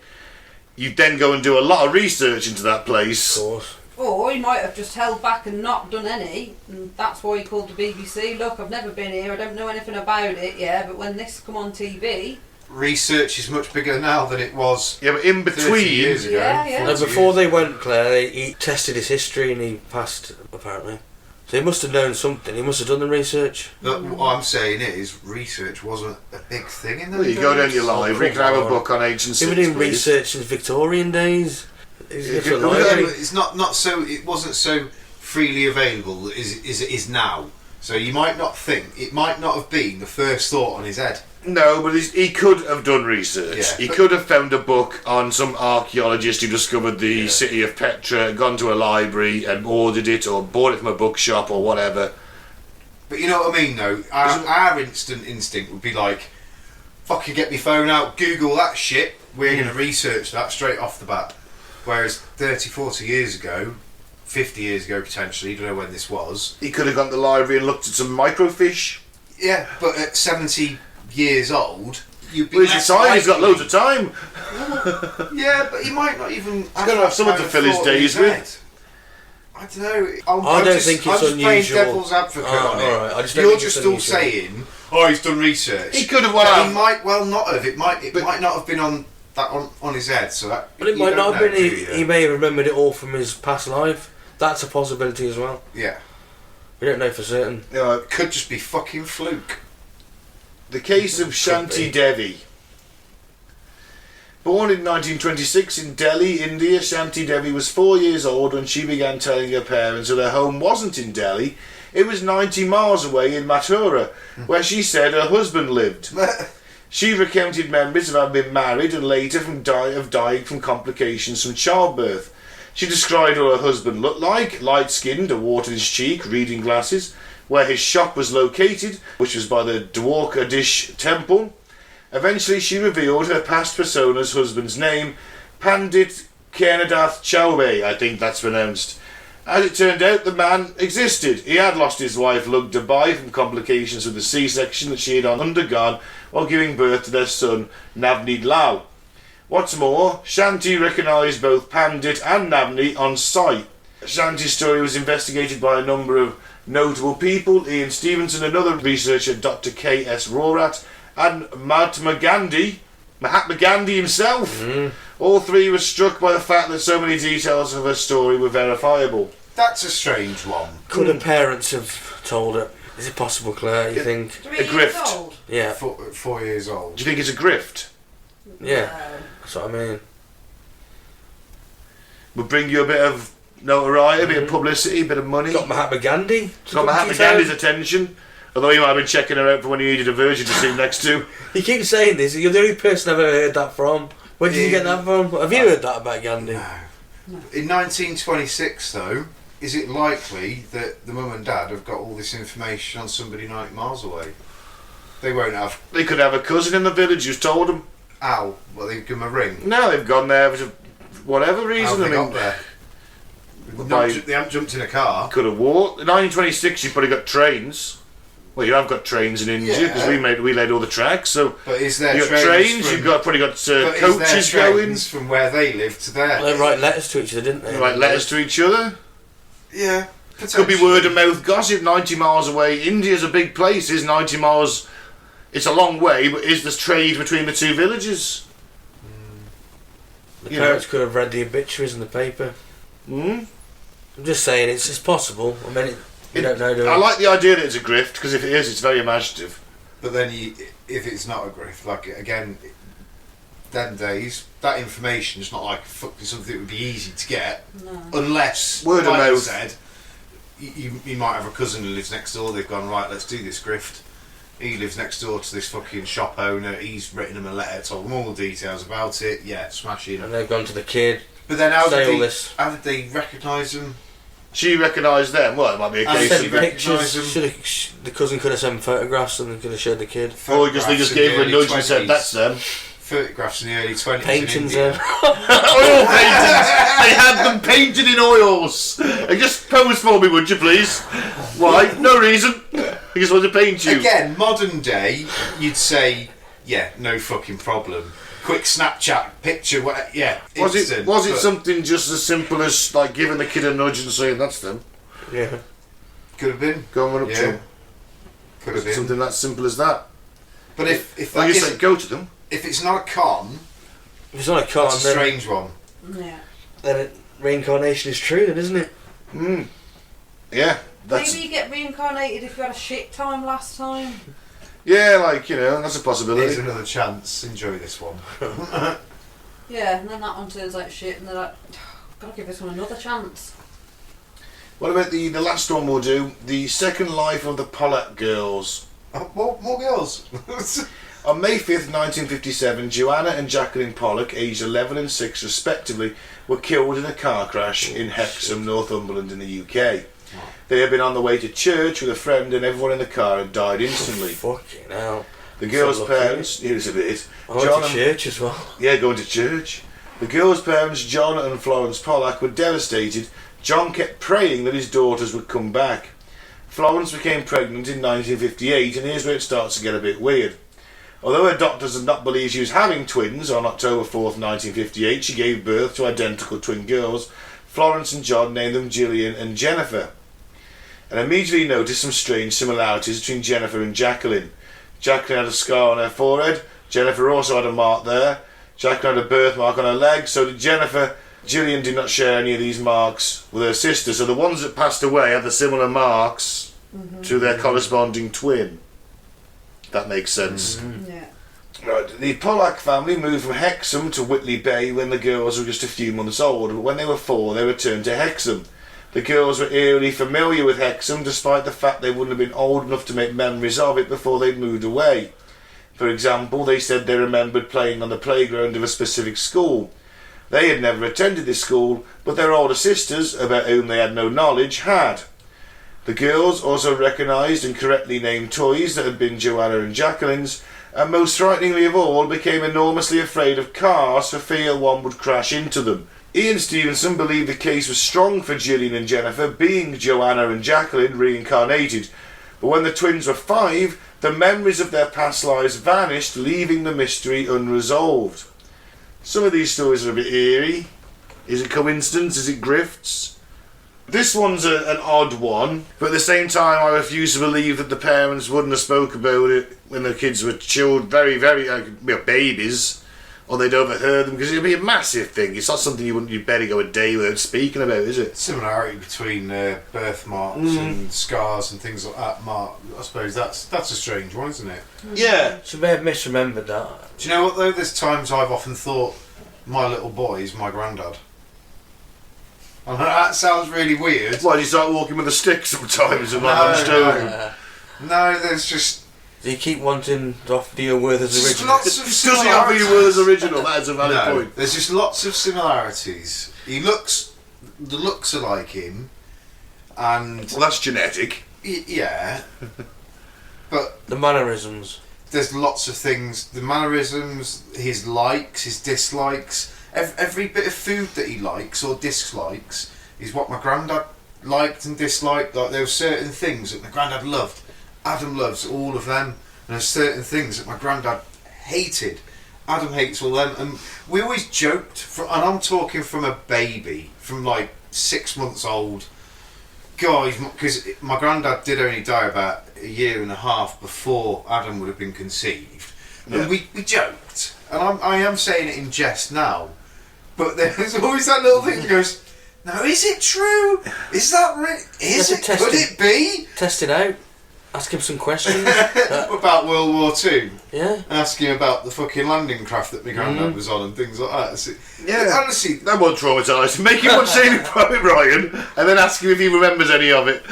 you'd then go and do a lot of research into that place. Of course. Or he might have just held back and not done any, and that's why he called the BBC. Look, I've never been here, I don't know anything about it, yeah, but when this come on TV... Research is much bigger now than it was Yeah, but in 30 between, years ago. Yeah. No, before they went, Claire, he tested his history and he passed, apparently. So he must have known something. He must have done the research. But what I'm saying is, research wasn't a big thing in those well, you go down days. your library, you can have a book on ancient They've cities. been doing please. research since Victorian days. It's a different Yeah, library. But it's not so. It wasn't so freely available as it is now. So you might not think it might not have been the first thought on his head. No, but he could have done research. Yeah, He but- could have found a book on some archaeologist who discovered the city of Petra, gone to a library and ordered it, or bought it from a bookshop or whatever. But you know what I mean, though. Our instant instinct would be like, "Fucking get me phone out, Google that shit. We're going to research that straight off the bat." Whereas 30, 40 years ago, 50 years ago potentially, don't know when this was. He could have gone to the library and looked at some microfiche. Yeah, but at 70 years old, you'd be Well, he's less retired, he's got likely- loads of time. Yeah, but he might not even. He's gotta have someone to fill his days with. I don't know. I don't think it's I'm just playing unusual. devil's advocate Oh, on it. alright, I just don't You're think it's just all unusual. saying, "Oh, he's done research." He could have But won he might well not have. It might not have been on his head. So that. But it you might don't not have know, been. do He you? may have remembered it all from his past life. That's a possibility as well. Yeah, We don't know for certain. it could just be fucking fluke. The case of Shanti Devi. Born in 1926 in Delhi, India, Shanti Devi was 4 years old when she began telling her parents that her home wasn't in Delhi. It was 90 miles away in Mathura, where she said her husband lived. She recounted memories of having been married and later of dying from complications from childbirth. She described what her husband looked like: light-skinned, a wart on his cheek, reading glasses, where his shop was located, which was by the Dwarkadish temple. Eventually she revealed her past persona's husband's name, Pandit Karnadath Chaube, I think that's pronounced. As it turned out, the man existed. He had lost his wife Lugda Bai from complications with the C-section that she had undergone while giving birth to their son Navneet Lal. What's more, Shanti recognised both Pandit and Navneet on sight. Shanti's story was investigated by a number of notable people: Ian Stevenson, another researcher, Dr. K.S. Rorat, and Mahatma Gandhi himself. All three were struck by the fact that so many details of her story were verifiable. That's a strange one. Could her parents have told her? Is it possible, Claire? You think? 3 A years grift. old? Yeah. 4 years old. Do you think it's a grift? Yeah. No. That's what I mean. Would bring you a bit of notoriety, a bit of publicity, a bit of money. Got Mahatma Gandhi. Got Mahatma Gandhi's attention. Although he might have been checking her out for when he needed a virgin to sit next to. You keep saying this. You're the only person I've ever heard that from. Where did you get that from? Have you heard that about Gandhi? In 1926, though, is it likely that the mum and dad have got all this information on somebody 90 miles away? They won't have. They could have a cousin in the village who's told them. Ow, well, they give them a ring. No, they've gone there for whatever How reason. have they I mean, got there? by- They haven't jumped in a car. could have walked. In 1926, you probably got trains. Well, you have got trains in India because Yeah. we laid all the tracks. So But is there you got trains. You've probably got but is there coaches going. trains from where they live to there? They write letters to each other, didn't they? They write letters to each other. Yeah. Could be word of mouth gossip. 90 miles away. India's a big place. Is 90 miles? It's a long way, but is there trade between the two villages? The You parents could have read the obituaries in the paper. Hmm? I'm just saying, it's possible. I mean, you don't know, do we? I like the idea that it's a grift because if it is, it's very imaginative. But then, if it's not a grift, like again, them days, that information is not like fucking something that would be easy to get, No. unless Word of like you mouth. said, you might have a cousin who lives next door. They've gone right. Let's do this grift. He lives next door to this fucking shop owner. He's written him a letter, told him all the details about it. Yeah, smashing. And they've gone to the kid. But then how Say all did this. they recognise them? She recognised them. Well, it might be a I case said of. you recognise Pictures. them. The cousin could have sent photographs and could have showed the kid. Or just they just gave her a nudge and said, "That's them." Photographs in the early 20s. Paintings in India. Oil paintings. They had them painted in oils. Just pose for me, would you please? Why? No reason. I just want to paint you. Again, modern day, you'd say, yeah, no fucking problem. Quick Snapchat picture, yeah. Was instant, it but something just as simple as like giving the kid a nudge and saying that's them? Yeah. Could have been. Going up to Yeah. them. Could have been. Something that simple as that. But if Like that you say, isn't, go to them. if it's not a con, If it's not a con, that's a strange one. Yeah. then reincarnation is true, then, isn't it? Mm. Yeah. That's Maybe you get reincarnated if you had a shit time last time. that's a Here's possibility. another chance. Enjoy this one. Yeah, and then that one turns out shit, and they're like, gotta give this one another chance. What about the last one we'll do? The Second Life of the Pollack Girls. Oh, more girls. On May 5th, 1957, Joanna and Jacqueline Pollock, aged 11 and 6 respectively, were killed in a car crash in Hexham, Northumberland in the UK. They had been on the way to church with a friend and everyone in the car had died instantly. Fucking hell. The girls' So lucky. parents... Here's a bit. I went to church as well. Yeah, going to church. The girls' parents, John and Florence Pollack, were devastated. John kept praying that his daughters would come back. Florence became pregnant in 1958, and here's where it starts to get a bit weird. Although her doctors had not believed she was having twins, on October 4th, 1958, she gave birth to identical twin girls. Florence and John named them Gillian and Jennifer, and immediately noticed some strange similarities between Jennifer and Jacqueline. Jacqueline had a scar on her forehead. Jennifer also had a mark there. Jacqueline had a birthmark on her leg, so did Jennifer. Gillian did not share any of these marks with her sister, so the ones that passed away had the similar marks to their corresponding twin. That makes sense. Yeah. Right, the Pollack family moved from Hexham to Whitley Bay when the girls were just a few months old, but when they were 4 they returned to Hexham. The girls were eerily familiar with Hexham despite the fact they wouldn't have been old enough to make memories of it before they'd moved away. For example, they said they remembered playing on the playground of a specific school. They had never attended this school, but their older sisters, about whom they had no knowledge, had. The girls also recognised and correctly named toys that had been Joanna and Jacqueline's, and most frighteningly of all, became enormously afraid of cars for fear one would crash into them. Ian Stevenson believed the case was strong for Gillian and Jennifer, being Joanna and Jacqueline reincarnated, but when the twins were 5, the memories of their past lives vanished, leaving the mystery unresolved. Some of these stories are a bit eerie. Is it coincidence? Is it grifts? This one's an odd one, but at the same time I refuse to believe that the parents wouldn't have spoke about it when the kids were chilled, very, very babies, or they'd overheard them, because it'd be a massive thing. It's not something you'd better go a day without speaking about, is it? Similarity between birthmarks and scars and things like that. I suppose that's a strange one, isn't it? Yeah. She may have misremembered that. Do you know what though? There's times I've often thought my little boy is my granddad. I know that sounds really weird. Why do you start walking with a stick sometimes and No, like on stone? no. No, there's just Do you keep wanting to offer your word as just original? lots of Does he offer you similarities. as original? That is a valid No, point. there's just lots of similarities. The looks are like him. and Well, that's genetic. yeah, but The mannerisms. there's lots of things. The mannerisms, his likes, his dislikes, every bit of food that he likes or dislikes is what my granddad liked and disliked. Like there were certain things that my granddad loved. Adam loves all of them, and there's certain things that my granddad hated. Adam hates all them, and we always joked. And I'm talking from a baby, from like 6 months old. Guys, because my granddad did only die about a year and a half before Adam would have been conceived, and we joked, and I am saying it in jest now, but there's always that little thing that goes, "Now, is it true? Is that right? Is it? Could it be?" Test it out. Ask him some questions. About World War II. Yeah. Ask him about the fucking landing craft that my granddad was on and things like that. So, Yeah. honestly, That won't traumatise him. Make him watch Saving Private Ryan and then ask him if he remembers any of it.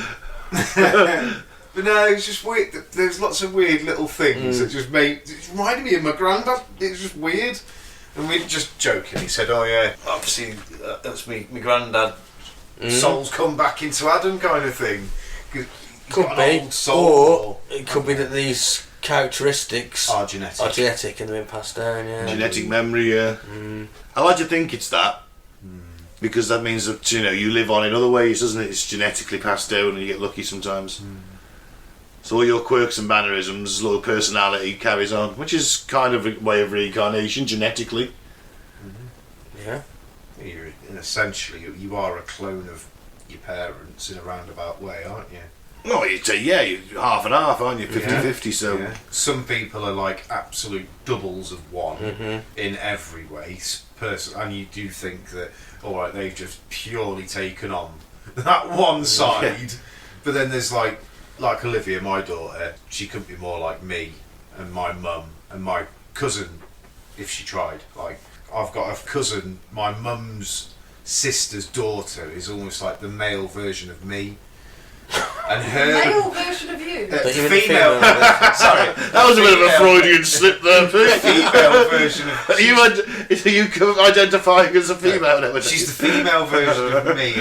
but no, it's just weird. There's lots of weird little things that just it reminded me of my granddad. It's just weird. And we just joking. He said, "Oh yeah, obviously that's me. My granddad soul's come back into Adam, kind of thing." Could be. Old soul, Or it could be that these characteristics are genetic. are genetic and they've been passed down, yeah. Genetic memory, yeah. I like to think it's that. Because that means that, you live on in other ways, doesn't it? It's genetically passed down and you get lucky sometimes. So all your quirks and mannerisms, little personality carries on, which is kind of a way of reincarnation, genetically. Yeah. And essentially, you are a clone of your parents in a roundabout way, aren't you? No, you'd say, you're half and half, aren't you? 50-50, so... Yeah. Some people are like absolute doubles of one in every way, and you do think that, alright, they've just purely taken on that one side, but then there's like Olivia, my daughter, she couldn't be more like me and my mum and my cousin if she tried. Like, I've got a cousin, my mum's sister's daughter is almost like the male version of me. And her Male version of you. female sorry, That was a bit of a Freudian slip there, Pete. female version of You identifying as a female now? she's the female version of me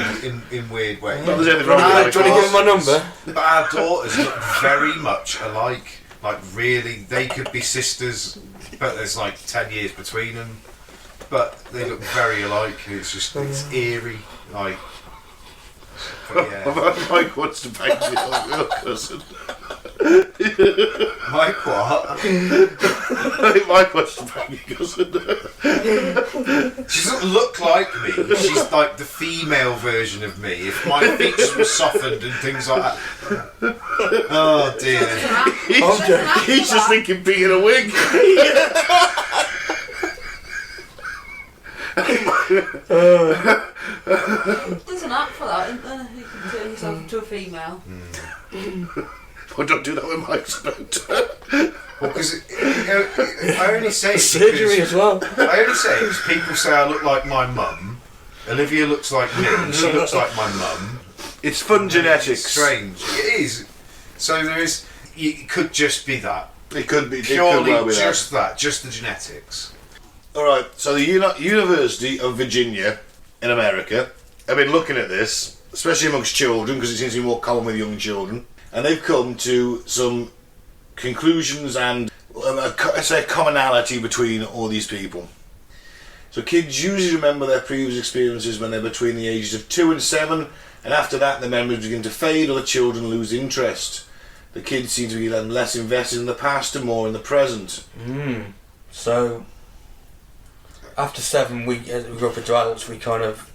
in weird ways. Not there's anything wrong Do you with want to that. give him my number? But our daughters look very much alike. Like really, they could be sisters, but there's like 10 years between them. But they look very alike. It's eerie. Like, but yeah. Mike wants to bang me like your cousin. Mike, what? I think Mike wants to bang your cousin. She doesn't look like me. She's like the female version of me. If my features were softened and things like that. Oh dear. He's just thinking being a wig. There's an app for that, isn't there? You can turn yourself into a female. Well, don't do that with Mike's about. Well, because I only say it Surgery because- as well. I only say it because people say I look like my mum. Olivia looks like me. She looks like my mum. It's fun genetics. It's strange. It is. So there is. It could just be that. It could be Purely well be just that. Just the genetics. Alright, so the University of Virginia in America have been looking at this, especially amongst children, because it seems to be more common with young children, and they've come to some conclusions and let's say a commonality between all these people. So kids usually remember their previous experiences when they're between the ages of 2 and 7, and after that their memories begin to fade or the children lose interest. The kids seem to be less invested in the past and more in the present. So, after 7, we grow up into adults, we kind of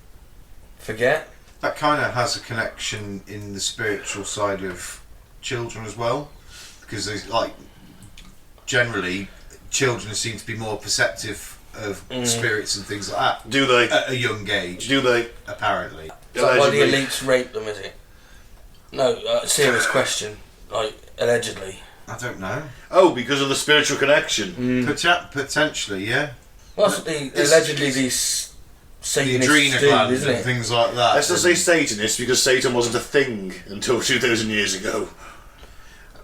forget. That kind of has a connection in the spiritual side of children as well, because there's like generally children seem to be more perceptive of spirits and things like that. Do they? At a young age. Do they? Apparently. Is that why the Allegedly. elites rape them, is it? No, serious question. Like, allegedly. I don't know. Oh, because of the spiritual connection. Potentially, yeah. Well, that's what allegedly these The Satanists adrenal do, glands isn't and it? things like that. Let's not say Satanist, because Satan wasn't a thing until 2,000 years ago.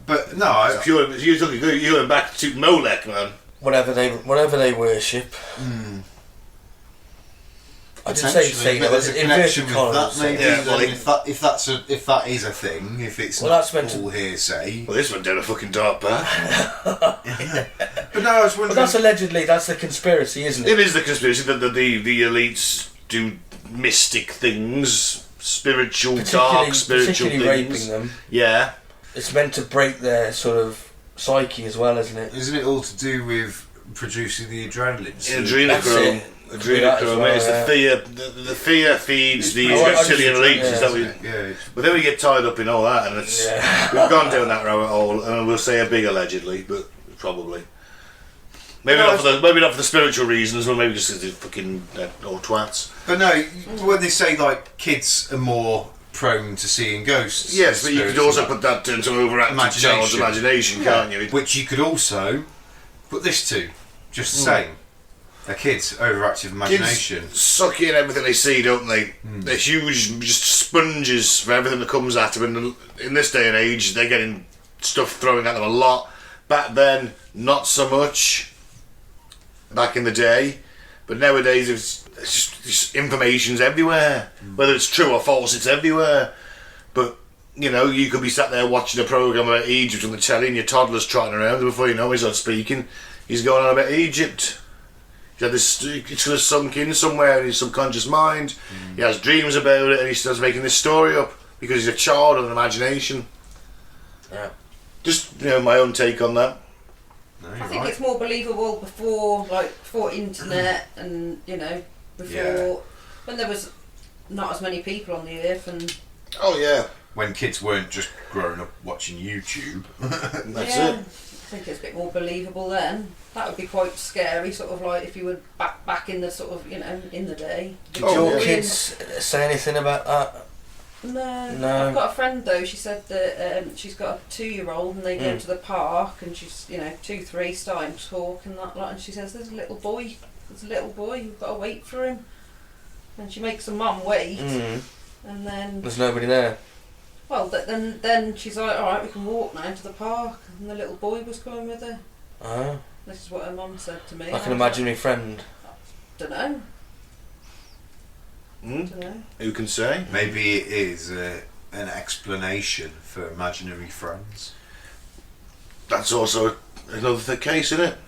But no, If you're going back to Molech, man. Whatever they worship. I did say but there's a connection with that. columns. Maybe Yeah, well, if that is a thing, if it's Well, not that's meant to- all hearsay. Well, this went down a fucking dark path. But no, I was But wondering. that's allegedly, that's the conspiracy, isn't it? It is the conspiracy that the elites do mystic things, spiritual, dark spiritual particularly things. raping them. Yeah. It's meant to break their sort of psyche as well, isn't it? Isn't it all to do with producing the adrenaline? Adrenochrome. Adrenochrome. It's the fear. The fear feeds the reptilian elites. Is that what you, Yeah. but then we get tied up in all that, and it's we've gone down that rabbit hole, and we'll say a big allegedly, but probably. Maybe not for the spiritual reasons, but maybe just because they're fucking old twats. But no, when they say like kids are more prone to seeing ghosts. Yes, but you could also spirits, put that into overactive child's imagination, can't you? which you could also put this to, just the same. They're kids, overactive imagination. Kids suck in everything they see, don't they? They're huge, just sponges for everything that comes at them. And in this day and age, they're getting stuff thrown at them a lot. Back then, not so much. Back in the day, but nowadays it's just information's everywhere. Whether it's true or false, it's everywhere. But you know, you could be sat there watching a program about Egypt on the telly, and your toddler's trotting around, and before you know, he's not speaking. He's going on about Egypt. He had this, it's sort of sunk in somewhere in his subconscious mind. He has dreams about it, and he starts making this story up because he's a child with an imagination. Yeah. Just my own take on that. No, I you're think right. it's more believable before internet and before when there was not as many people on the earth and Oh yeah, When kids weren't just growing up watching YouTube. that's yeah, it. I think it's a bit more believable then. That would be quite scary, sort of like if you were back in the sort of in the day. Did Oh, your yeah. kids say anything about that? No. I've got a friend though. She said that she's got a 2-year-old and they go to the park and she's 2, 3 starting to talk and that lot, and she says there's a little boy. You've got to wait for him. And she makes the mum wait, and then There's nobody there. well, then she's like, all right, we can walk now to the park, and the little boy was coming with her. Oh, This is what her mum said to me. like an imaginary friend. Don't know. Mm? Don't know. Who can say? Maybe it is an explanation for imaginary friends. That's also another case, isn't it?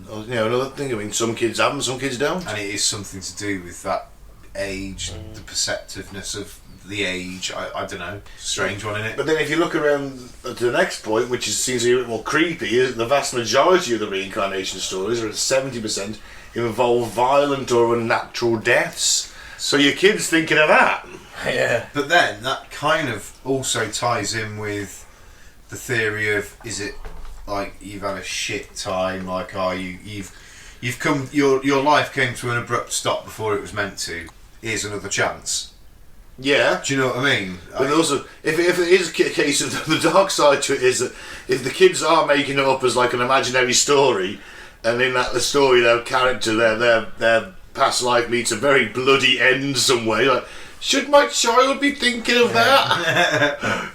Another thing. I mean, some kids have them, some kids don't. And it is something to do with that age, the perceptiveness of the age. I don't know. Strange one, innit? But then if you look around to the next point, which seems to be a bit more creepy, is the vast majority of the reincarnation stories, or 70%, involve violent or unnatural deaths. So your kid's thinking of that. Yeah. But then that kind of also ties in with the theory of, is it like you've had a shit time, like you've come, your life came to an abrupt stop before it was meant to. Here's another chance. Yeah. Do you know what I mean? But also, if it is a case of the dark side to it is that if the kids are making it up as like an imaginary story, and in that the story their character, their past life meets a very bloody end some way, like, should my child be thinking of that?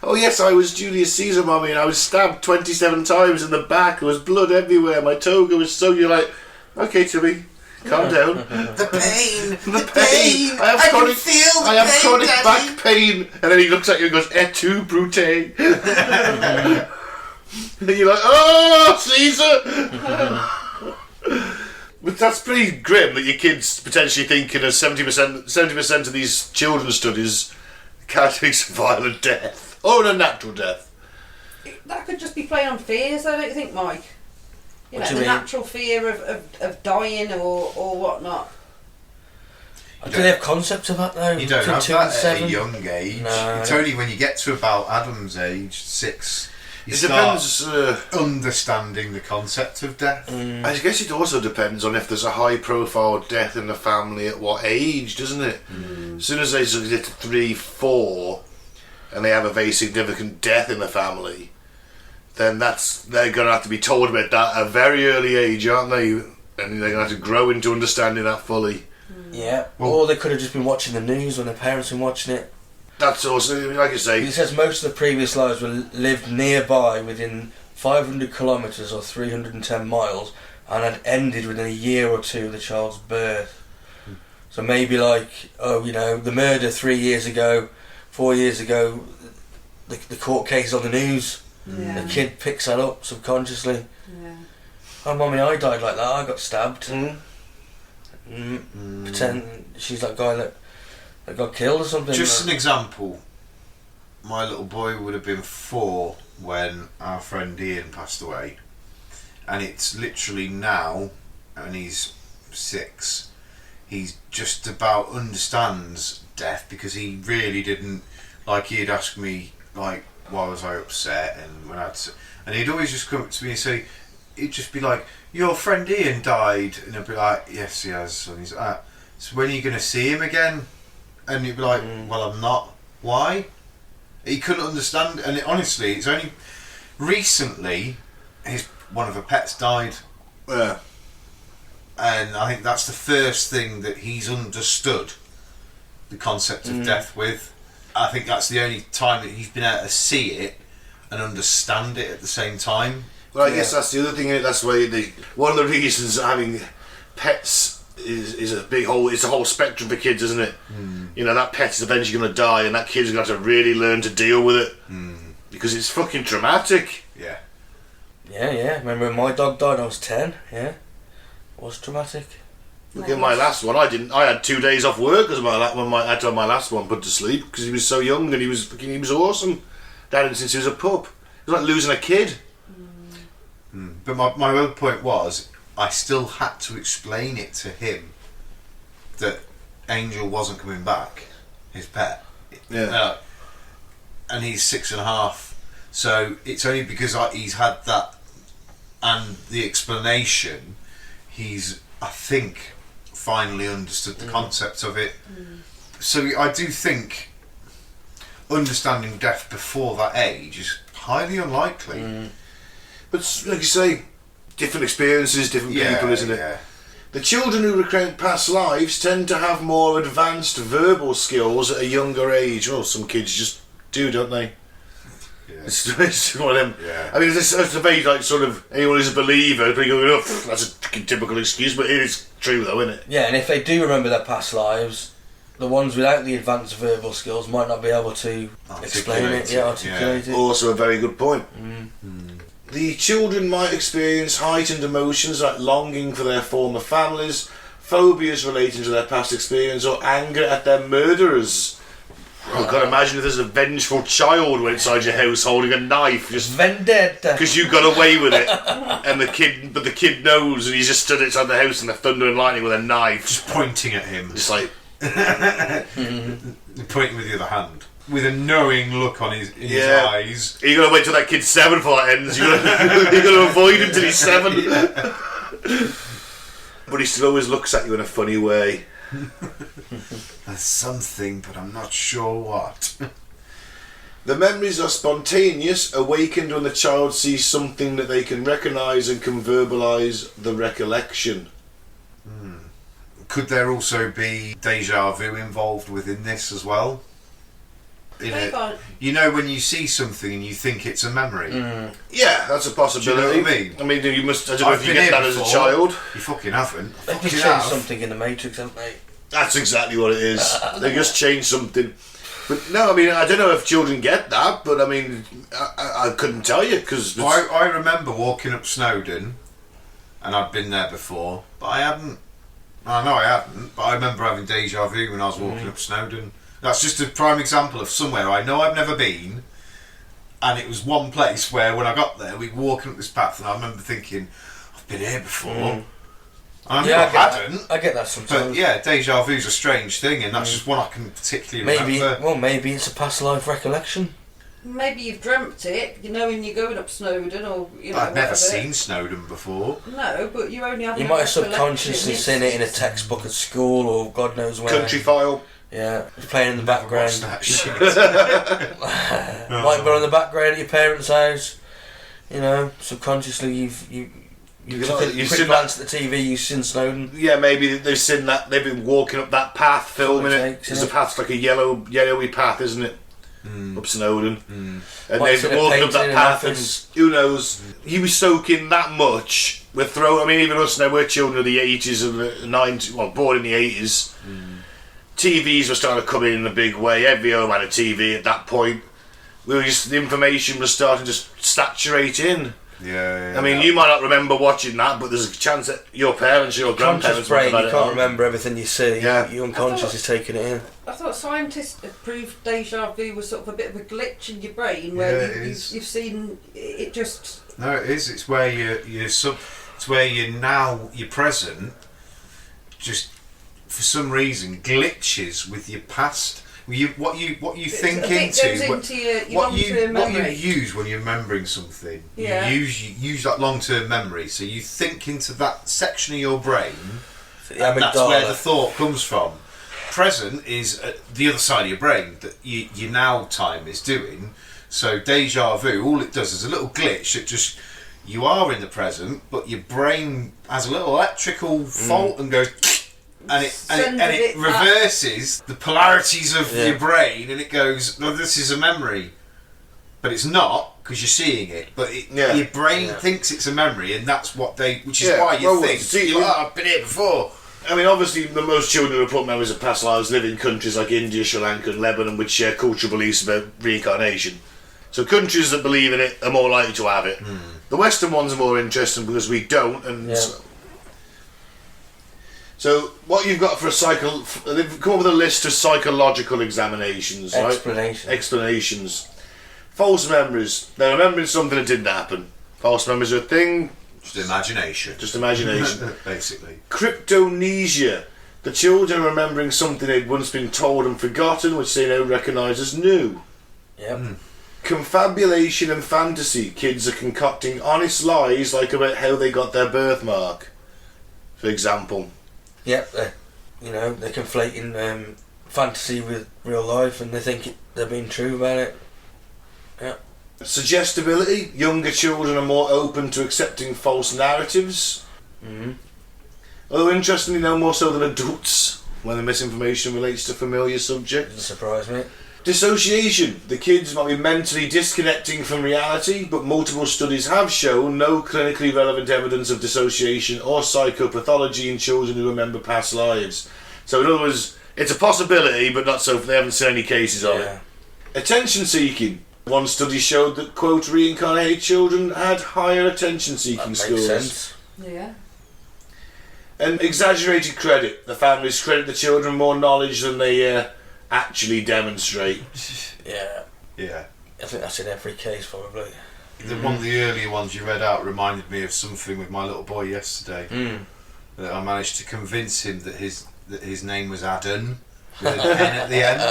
Oh yes, I was Julius Caesar, Mummy, and I was stabbed 27 times in the back. There was blood everywhere. My toga was so. You're like, okay, Timmy, calm down. The pain. The pain. I have chronic. feel the I have pain, chronic Daddy. back pain. And then he looks at you and goes, "Et tu, Brute?" And you're like, "Oh, Caesar." But that's pretty grim that your kid's potentially thinking of 70% of these children's studies characteristics of violent death or an unnatural death. That could just be playing on fears, though, don't you think, Mike? What The do you mean? natural fear of dying or whatnot. Do they have concepts of that though? You don't Between have 2 and that at 7? a young age. No. It's only when you get to about Adam's age, 6, you It start depends. understanding the concept of death. I guess it also depends on if there's a high-profile death in the family at what age, doesn't it? As soon as they sort of get to 3, 4, and they have a very significant death in the family, then they're going to have to be told about that at a very early age, aren't they? And they're going to have to grow into understanding that fully. Yeah. Well- Or they could have just been watching the news when their parents were watching it. That's also, like I say, It says most of the previous lives were lived nearby within 500 kilometres or 310 miles and had ended within a year or two of the child's birth. So maybe like, the murder 3 years ago, 4 years ago, the court case on the news. Yeah. The kid picks that up subconsciously. Yeah. Oh, Mummy, I died like that. I got stabbed. Pretend she's that guy that got killed or something. Just an example. My little boy would have been 4 when our friend Ian passed away, and it's literally now, and he's 6. He's just about understands death, because he really didn't, like, he'd ask me like, why was I upset, and when and he'd always just come up to me and say, he'd just be like, your friend Ian died, and I'd be like, yes he has, and he's like, so when are you going to see him again? And he'd be like, well, I'm not. Why? He couldn't understand, and honestly, it's only recently one of her pets died. Yeah. And I think that's the first thing that he's understood the concept of death with. I think that's the only time that he's been able to see it and understand it at the same time. Well, I guess that's the other thing. That's why one of the reasons having pets is a big whole. It's a whole spectrum for kids, isn't it? You know, that pet is eventually going to die, and that kid's going to have to really learn to deal with it because it's fucking traumatic. Yeah. Yeah. Remember when my dog died? I was 10. Yeah, it was traumatic. Look at my last one. I had 2 days off work because I had to have my last one put to sleep because he was so young and he was awesome. Dad since he was a pup. It was like losing a kid. But my other point was, I still had to explain it to him that Angel wasn't coming back, his pet. Yeah. And he's 6.5, so it's only because he's had that and the explanation, he's, I think, finally understood the concept of it. So I do think understanding death before that age is highly unlikely. But like you say, different experiences, different people, isn't it? Yeah. The children who recount past lives tend to have more advanced verbal skills at a younger age. Well, some kids just do, don't they? Yeah. It's one of them. Yeah. I mean, it's a very, like, sort of, anyone who's a believer, but you're going, oh, that's a typical excuse, but it is true though, isn't it? Yeah, and if they do remember their past lives, the ones without the advanced verbal skills might not be able to explain it, articulate it. Also a very good point. The children might experience heightened emotions like longing for their former families, phobias relating to their past experience, or anger at their murderers. I can't imagine if there's a vengeful child went inside your house holding a knife, just vendetta, because you got away with it, and the kid knows, and he's just stood outside the house in the thunder and lightning with a knife, Just pointing at him. just like, Pointing with the other hand. With a knowing look on his eyes. you got to wait till that kid's 7 before that ends. You got to avoid him till he's 7. But he still always looks at you in a funny way. There's something, but I'm not sure what. The memories are spontaneous, awakened when the child sees something that they can recognise and can verbalise the recollection. Could there also be deja vu involved within this as well? You know, when you see something and you think it's a memory. Yeah, that's a possibility. Do you know what I mean? I mean, you must. I don't know if you get that as a child. You fucking haven't. They Fucking just have. changed something in the Matrix, haven't they? That's exactly what it is. They just changed something. But no, I mean, I don't know if children get that, but I mean, I couldn't tell you because I remember walking up Snowdon, and I'd been there before, but I hadn't. I know I hadn't, but I remember having deja vu when I was walking up Snowdon. That's just a prime example of somewhere I know I've never been, and it was one place where when I got there, we were walking up this path, and I remember thinking, I've been here before. And I knew I hadn't. I get that sometimes. But yeah, deja vu's a strange thing, and that's just one I can particularly remember. Maybe it's a past life recollection. Maybe you've dreamt it, you know, when you're going up Snowdon, or you know. I've never seen Snowdon before. No, but you only have. You might have subconsciously seen it in a textbook at school, or God knows where. Country File. Yeah, it's playing in the background. That shit. Might be on the background at your parents' house. You know, subconsciously you've took a quick glance at the TV. You've seen Snowdon. Yeah, maybe they've seen that. They've been walking up that path, filming it. Because the path's like a yellowy path, isn't it? Up Snowdon. And Might they've sit been walking up painting that in path, an and who knows? You were soaking that much we're thrown. I mean, even us now, we're children of the 80s and the 90s. Well, born in the 80s. TVs were starting to come in a big way. Every home had a TV at that point. The information was starting to saturate in. Yeah. I mean, you might not remember watching that, but there's a chance that your parents or your grandparents Conscious brain, might you have can't had it. remember everything you see. Yeah. Your unconscious is taking it in. I thought scientists had proved deja vu was sort of a bit of a glitch in your brain where Yeah, it is. you've seen it just. No, it is. It's where it's where your present just for some reason glitches with your past. What you think a bit goes into into your what long-term what memory. you use when you're remembering something. Yeah. You use that long-term memory. So you think into that section of your brain. Yeah, That's where the thought comes from. Present is the other side of your brain that your now time is doing. So deja vu, all it does is a little glitch that just you are in the present, but your brain has a little electrical fault and goes. And it reverses the polarities of your brain, and it goes, "No, this is a memory," but it's not because you're seeing it. But your brain thinks it's a memory, and that's which is why you think, "I've been here before." I mean, obviously, the most children report memories of past lives live in countries like India, Sri Lanka, and Lebanon, which share cultural beliefs about reincarnation. So countries that believe in it are more likely to have it. The Western ones are more interesting because we don't, and. So what you've got for they've come up with a list of psychological examinations, right? Explanations. False memories. They're remembering something that didn't happen. False memories are a thing. Just imagination. Basically. Cryptomnesia. The children are remembering something they'd once been told and forgotten, which they now recognise as new. Yep. Confabulation and fantasy. Kids are concocting honest lies, like about how they got their birthmark, for example. Yep, they're conflating fantasy with real life, and they think they're being true about it. Yeah. Suggestibility. Younger children are more open to accepting false narratives. Although interestingly, no more so than adults when the misinformation relates to familiar subjects. Doesn't surprise me. Dissociation. The kids might be mentally disconnecting from reality, but multiple studies have shown no clinically relevant evidence of dissociation or psychopathology in children who remember past lives. So in other words, it's a possibility, but not so. They haven't seen any cases of it. Attention seeking. One study showed that, quote, reincarnated children had higher attention seeking That scores. makes sense. Yeah. And exaggerated credit. The families credit the children more knowledge than they actually demonstrate. Yeah. I think that's in every case, probably. One of the earlier ones you read out reminded me of something with my little boy yesterday. That I managed to convince him that his name was Adam with an N at the end,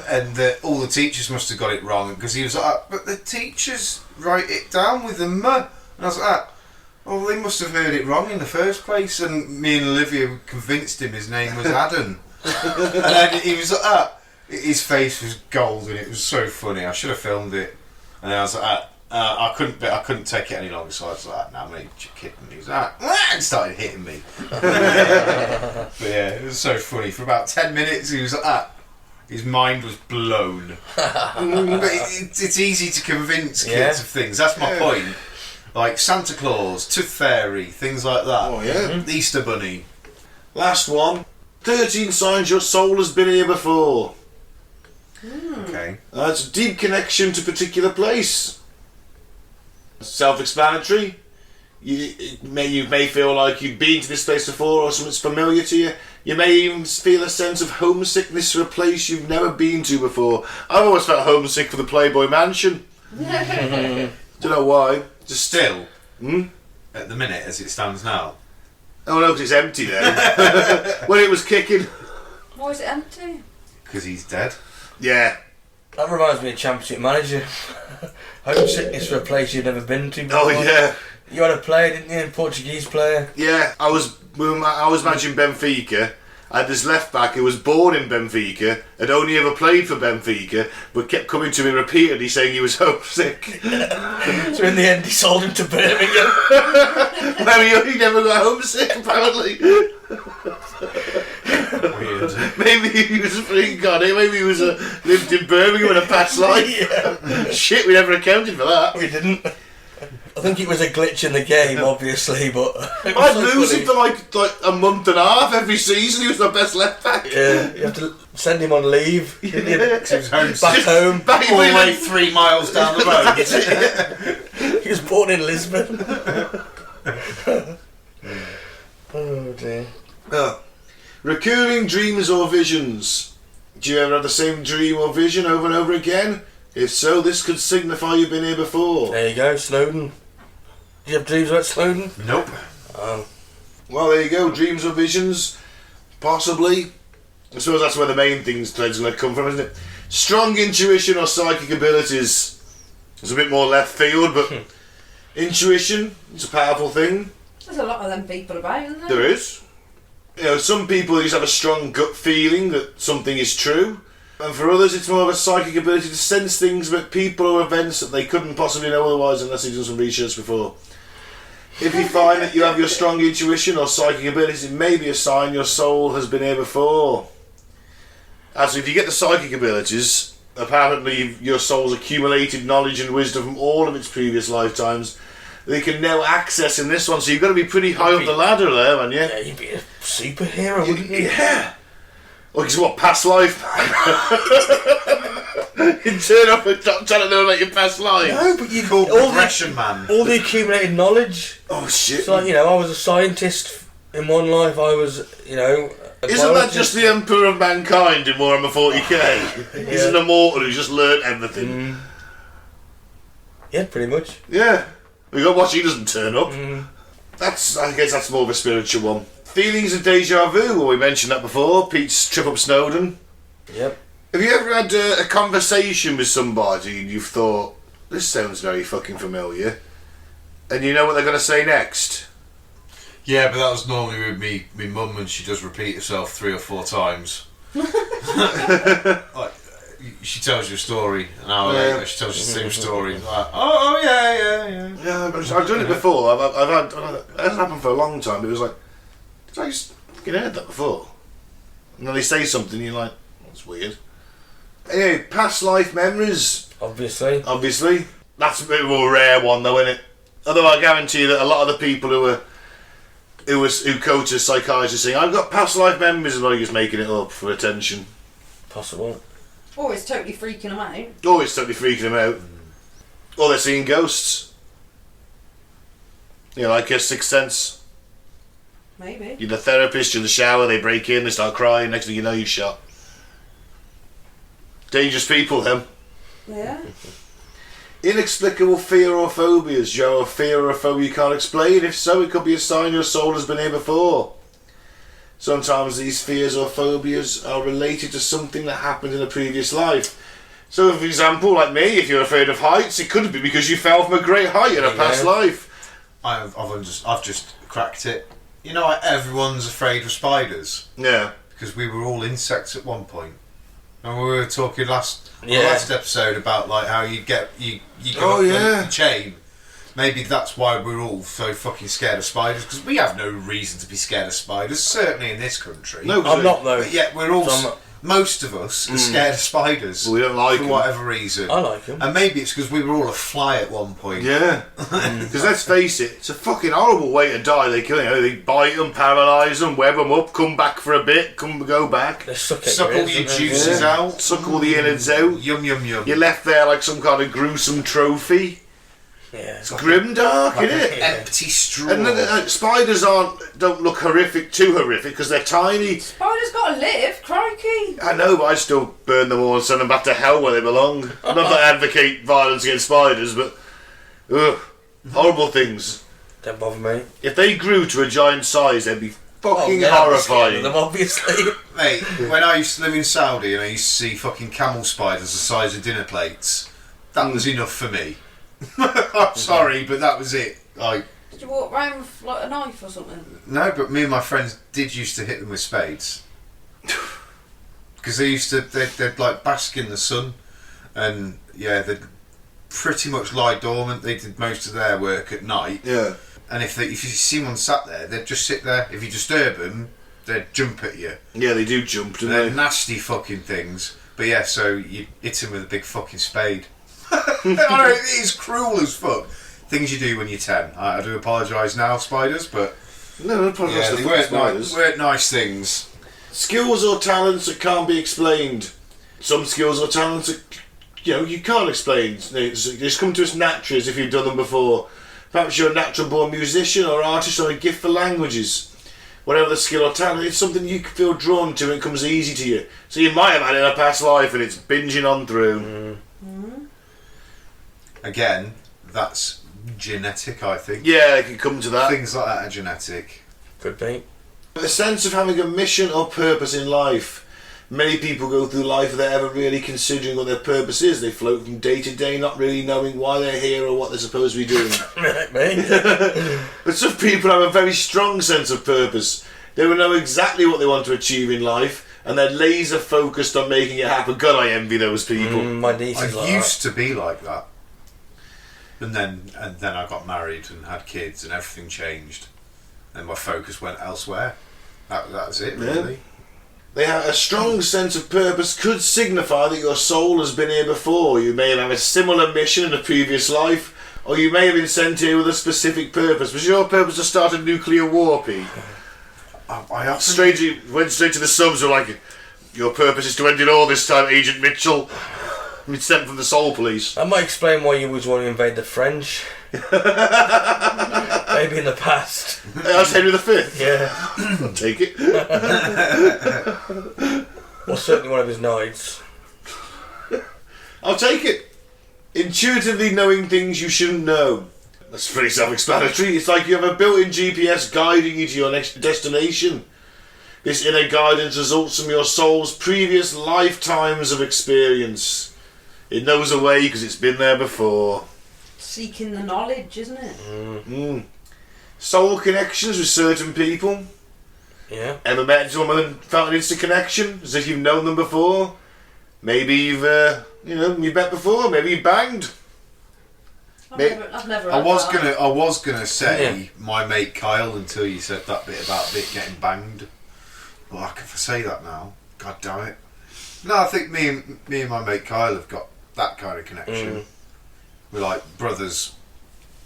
and that all the teachers must have got it wrong because he was like, "But the teachers write it down with a M," and I was like, "Well, they must have heard it wrong in the first place." And me and Olivia convinced him his name was Adam. And then he was like, his face was golden. It was so funny. I should have filmed it. And then I was like, I couldn't take it any longer. So I was like, "No, mate, you're kidding." He was like, and started hitting me. But yeah, it was so funny. For about 10 minutes, he was like, his mind was blown. But it's easy to convince kids of things. That's my point. Like Santa Claus, Tooth Fairy, things like that. Oh yeah. Easter Bunny. Last one. 13 signs your soul has been here before. Okay. It's a deep connection to a particular place. Self-explanatory. You may feel like you've been to this place before or something's familiar to you. You may even feel a sense of homesickness for a place you've never been to before. I've always felt homesick for the Playboy Mansion. Don't know why. Just Still, at the minute as it stands now. Oh no, because it's empty now. When it was kicking. Why is it empty? Because he's dead. Yeah. That reminds me of Championship Manager. Homesickness for a place you've never been to before. Oh yeah. You had a player, didn't you? A Portuguese player. Yeah, I was managing Benfica. I had this left back who was born in Benfica, had only ever played for Benfica, but kept coming to me repeatedly saying he was homesick. So in the end, he sold him to Birmingham. Well, he never got homesick, apparently. Weird. Maybe he was reincarnated. Maybe he was lived in Birmingham in a past life. Shit, we never accounted for that. We didn't. I think it was a glitch in the game, obviously, but I'd lose him for like a month and a half every season. He was my best left back. Yeah, you have to send him on leave. He was Back home. Back all the in way 3 miles down the road. He was born in Lisbon. Oh dear. Recurring dreams or visions. Do you ever have the same dream or vision over and over again? If so, this could signify you've been here before. There you go, Snowden. Do you have dreams about Snowden? Nope. Oh. Well, there you go. Dreams or visions, possibly. I suppose that's where the main thing's going to come from, isn't it? Strong intuition or psychic abilities. It's a bit more left field, but intuition is a powerful thing. There's a lot of them people about, isn't there? There is. You know, some people just have a strong gut feeling that something is true, and for others it's more of a psychic ability to sense things about people or events that they couldn't possibly know otherwise unless they've done some research before. If you find that you have your strong intuition or psychic abilities, it may be a sign your soul has been here before. As if you get the psychic abilities, apparently your soul's accumulated knowledge and wisdom from all of its previous lifetimes. They can now access in this one, so you've got to be pretty high up the ladder there, man, yeah? Yeah, you'd be a superhero, wouldn't you? Yeah. Well, because what, past life? You turn up and trying to know about your past life. No, but you Called Progression Man. all the accumulated knowledge. Oh, shit. It's like, you know, I was a scientist in one life, I was, you know... Isn't that just the Emperor of Mankind in Warhammer 40k? He's an immortal who's just learned everything. Yeah, pretty much. Yeah. We got to watch he doesn't turn up. I guess that's more of a spiritual one. Feelings of deja vu, well, we mentioned that before. Pete's trip up Snowdon. Yep. Have you ever had a conversation with somebody and you've thought, this sounds very fucking familiar, and you know what they're going to say next? Yeah, but that was normally with me mum, and she does repeat herself 3 or 4 times. Like, she tells you a story, an hour later she tells you the same story. Like, oh yeah. Yeah, I've done it before. I've had it hasn't happened for a long time. But it was like, did I just fucking heard that before? And then they say something, and you're like, that's weird. Anyway, past life memories. Obviously. That's a bit of a rare one, though, isn't it? Although I guarantee you that a lot of the people who coach as psychiatrists saying, I've got past life memories, and they're just making it up for attention. Possible. Or it's totally freaking them out. Oh, it's totally freaking them out. Or they're seeing ghosts. You know, like a Sixth Sense. Maybe. You're the therapist, you're in the shower, they break in, they start crying, next thing you know you're shot. Dangerous people, them. Yeah. Inexplicable fear or phobias. Do you have a fear or a phobia you can't explain? If so, it could be a sign your soul has been here before. Sometimes these fears or phobias are related to something that happened in a previous life. So, for example, like me, if you're afraid of heights, it could be because you fell from a great height in a past life. I've just cracked it. You know, like everyone's afraid of spiders Yeah. because we were all insects at one point. And we were talking last episode about like how you go up the chain. Maybe that's why we're all so fucking scared of spiders, because we have no reason to be scared of spiders, certainly in this country. No, I'm not though. But yet we're all, most of us are scared of spiders. We don't like for them. whatever reason. I like them. And maybe it's because we were all a fly at one point. Yeah. Because let's face it, it's a fucking horrible way to die. They kill you. They bite them, paralyse them, web them up, come back for a bit, go back. They suck Suck all your juices out. Suck all the innards out. Yum yum yum. You're left there like some kind of gruesome trophy. Yeah. It's grimdark, isn't it? Empty straw. And then, spiders don't look too horrific because they're tiny. Spiders gotta live, crikey. I know, but I still burn them all and send them back to hell where they belong. Not that I advocate violence against spiders, but horrible things. Don't bother me. If they grew to a giant size, they'd be fucking I'm horrifying. scared of them, obviously. Mate, when I used to live in Saudi and I used to see fucking camel spiders the size of dinner plates, that was enough for me. I'm sorry, but that was it. Did you walk around with like a knife or something? No, but me and my friends did used to hit them with spades. Because they'd like bask in the sun, and yeah, they'd pretty much lie dormant. They did most of their work at night. Yeah. And if you see one sat there, they'd just sit there. If you disturb them, they'd jump at you. Yeah, they do jump, don't They're they? nasty fucking things. But yeah, so you hit them with a big fucking spade. I know, it is cruel as fuck. things you do when you're 10. I do apologise now, spiders, but No problem. yeah, they weren't nice things. Skills or talents that can't be explained. Some skills or talents that, you can't explain. They just come to us naturally as if you've done them before. Perhaps you're a natural born musician or artist or a gift for languages. Whatever the skill or talent, it's something you feel drawn to and it comes easy to you. So you might have had it in a past life and it's binging on through. Again, that's genetic, I think. Yeah, it can come to that. Things like that are genetic. Could be. A sense of having a mission or purpose in life. Many people go through life without ever really considering what their purpose is. They float from day to day, not really knowing why they're here or what they're supposed to be doing. But some people have a very strong sense of purpose. They will know exactly what they want to achieve in life, and they're laser focused on making it happen. God, I envy those people. My niece is I like used to be like that, and then I got married and had kids, and everything changed, and my focus went elsewhere. That's it, really. Yeah. They have a strong sense of purpose could signify that your soul has been here before. You may have had a similar mission in a previous life, or you may have been sent here with a specific purpose. Was your purpose to start a nuclear war, Pete? I often Strangely, went straight to the subs, were like, your purpose is to end it all this time, Agent Mitchell. We'd sent from the Soul Police. That might explain why you always want to invade the French. Maybe in the past. That's Henry V. Yeah. I'll take it. Or certainly one of his knights. I'll take it. Intuitively knowing things you shouldn't know. That's pretty self-explanatory. It's like you have a built-in GPS guiding you to your next destination. This inner guidance results from your soul's previous lifetimes of experience. It knows a way because it's been there before. Seeking the knowledge, isn't it? Soul connections with certain people. Yeah. Ever met someone and felt an instant connection as if you've known them before? Maybe you've, you met before. Maybe you banged. I've never. I was had that. gonna say my mate Kyle until you said that bit about getting banged. Well, I can say that now. God damn it. No, I think me and my mate Kyle have got that kind of connection. We're like brothers.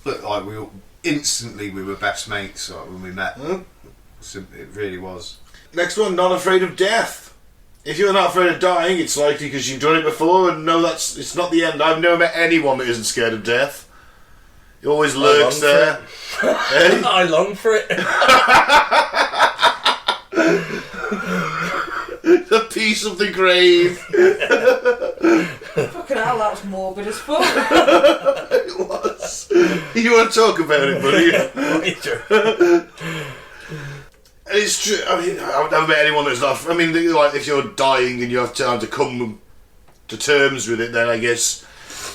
Look, like we were best mates when we met. It really was. Next one, not afraid of death. If you're not afraid of dying, it's likely because you've done it before and know it's not the end. I've never met anyone that isn't scared of death. It always lurks there. Eh? I long for it. The peace of the grave. Fucking hell, that was morbid as fuck. It was. You want to talk about it, buddy? It's true. I mean, I've never met anyone that's not. I mean, like if you're dying and you have time to come to terms with it, then I guess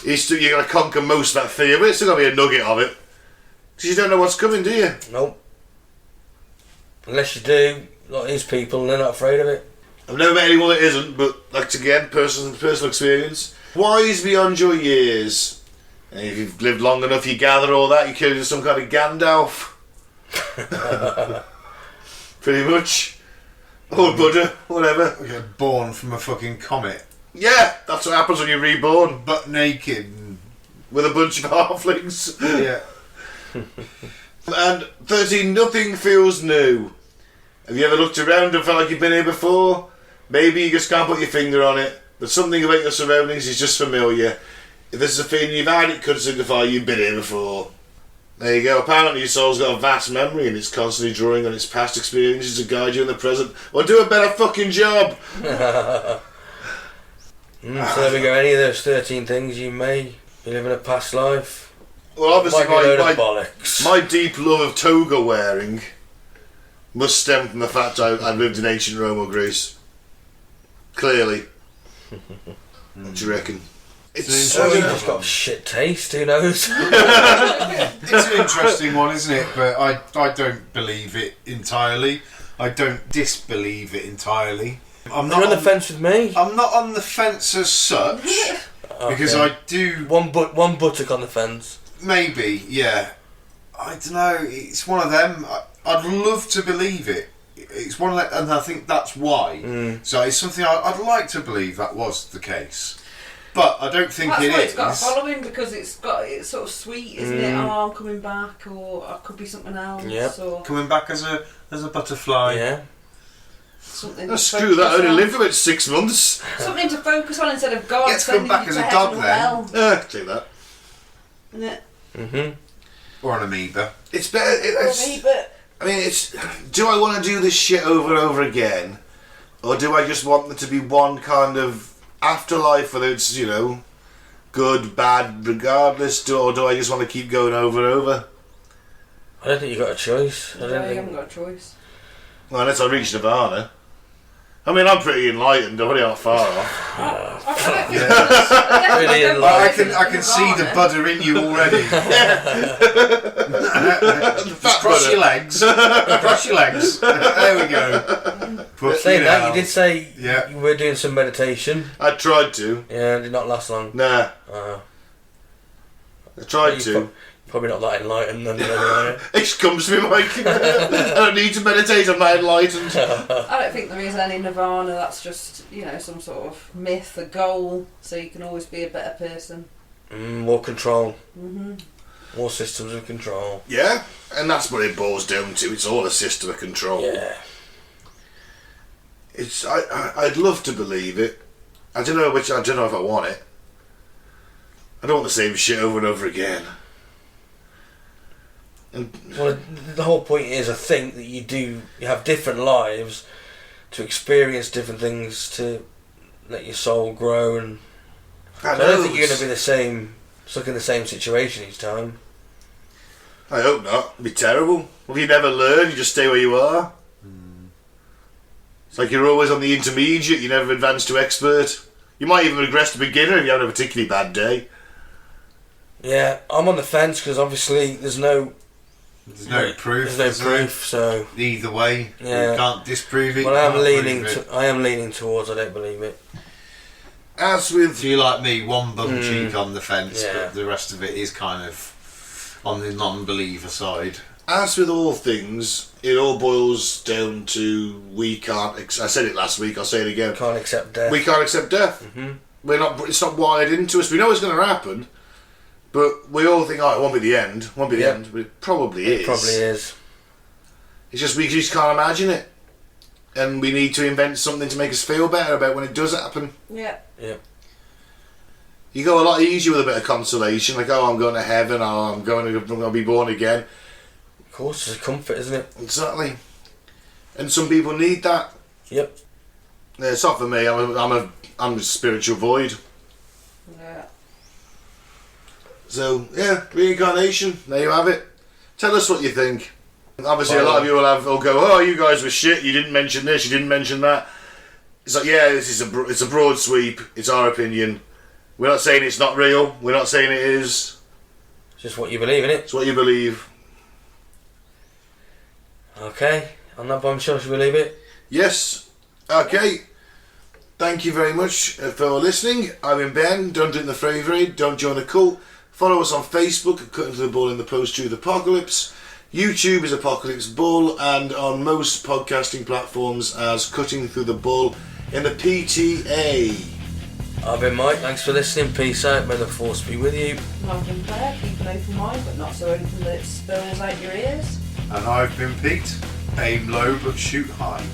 you're going to conquer most of that fear, but it's still going to be a nugget of it. Because you don't know what's coming, do you? Nope. Unless you do, like these people, and they're not afraid of it. I've never met anyone that isn't, but that's again personal experience. Wise beyond your years. And if you've lived long enough, you gather all that. You turn into some kind of Gandalf. Pretty much. Or Buddha, whatever. You're born from a fucking comet, Yeah, that's what happens when you're reborn. butt naked. With a bunch of halflings. Yeah. And 13, nothing feels new. Have you ever looked around and felt like you've been here before? Maybe you just can't put your finger on it, but something about your surroundings is just familiar. If this is a feeling you've had, it could signify you've been here before. There you go. Apparently your soul's got a vast memory and it's constantly drawing on its past experiences to guide you in the present. Or do a better fucking job! So there we go. Any of those 13 things you may be living a past life. Well, obviously Might be a load of bollocks. my deep love of toga wearing must stem from the fact I lived in ancient Rome or Greece. Clearly. What do you reckon? It's Or he's just got shit taste, who knows? It's an interesting one, isn't it? But I don't believe it entirely. I don't disbelieve it entirely. I'm You're on the fence with me. I'm not on the fence as such because Okay. I do One buttock on the fence. maybe, yeah. I don't know. It's one of them. I'd love to believe it. It's one of them, and I think that's why. So it's something I'd like to believe that was the case. But I don't think That's it why is. it's got a following, because it's sort of sweet, isn't it? Oh, I'm coming back, or I could be something else, Yep. or Coming back as a butterfly. Yeah. something. Oh, to screw that, I focus only on. lived for about 6 months. Something to focus on instead of God Gets to come sending back you as to a heaven dog or then. hell, Take that. isn't it? Or an amoeba. It's better. I mean, it's. Do I want to do this shit over and over again? Or do I just want there to be one kind of afterlife, whether it's, good, bad, regardless? Or do I just want to keep going over and over? I don't think you got a choice. I No, don't you think. haven't got a choice. Well, unless I reach Nirvana. I mean, I'm pretty enlightened, I'm really not far off. I don't think Really I don't I think can see the butter in you already. Just cross your legs. Cross your legs. There we go. But, Saying that, you did say Yeah. you were doing some meditation. I tried to. Yeah, it did not last long. Nah, I tried You to. Probably not that enlightened then, are you? It just comes to me, Mike. I don't need to meditate, I'm not enlightened. I don't think there is any nirvana. That's just some sort of myth, a goal, so you can always be a better person. More control. More systems of control. Yeah, and that's what it boils down to. It's all a system of control. Yeah. It's. I'd love to believe it. I don't know if I want it. I don't want the same shit over and over again. And Well, the whole point is, I think, that you have different lives to experience different things, to let your soul grow, and I I don't think you're going to be the same, stuck in the same situation each time. I hope not. It'd be terrible. Well, if you never learn, you just stay where you are. It's like you're always on the intermediate, you never advance to expert. You might even regress to beginner if you have a particularly bad day. Yeah, I'm on the fence because obviously there's no proof. There's no proof, so Either way, Yeah. you can't disprove it. well, you I am can't leaning. prove it. I am leaning towards. I don't believe it. As with So you like me, one bum cheek on the fence, Yeah. but the rest of it is kind of on the non-believer side. As with all things, it all boils down to we can't. I said it last week. I'll say it again. Can't accept death. We can't accept death. We're not. It's not wired into us. We know it's going to happen, but we all think, "Oh, it won't be the end. It won't be the Yeah. end." But it probably is. It probably is. It's just we just can't imagine it, and we need to invent something to make us feel better about when it does happen. Yeah. You go a lot easier with a bit of consolation, like, "Oh, I'm going to heaven. Oh, I'm going to be born again." Of course, it's a comfort, isn't it? Exactly. And some people need that. Yep. Yeah, it's not for me. I'm a spiritual void. Yeah. So yeah, reincarnation. There you have it. Tell us what you think. Obviously, a lot of you will go, "Oh, you guys were shit. You didn't mention this. You didn't mention that." It's like, yeah, this is it's a broad sweep. It's our opinion. We're not saying it's not real. We're not saying it is. It's just what you believe in it. It's what you believe. Okay. On that bombshell, should we leave it? Yes. Okay. Thank you very much for listening. I've been Ben. Don't drink the favourite. Don't join a cult. Follow us on Facebook at Cutting to the Bull in the Post-Truth Apocalypse. YouTube is Apocalypse Bull, and on most podcasting platforms as Cutting Through the Bull in the PTA. I've been Mike. Thanks for listening. Peace out. May the force be with you. I've been Clair. Keep an open mind, but not so open that it spills out your ears. And I've been Pete. Aim low but shoot high.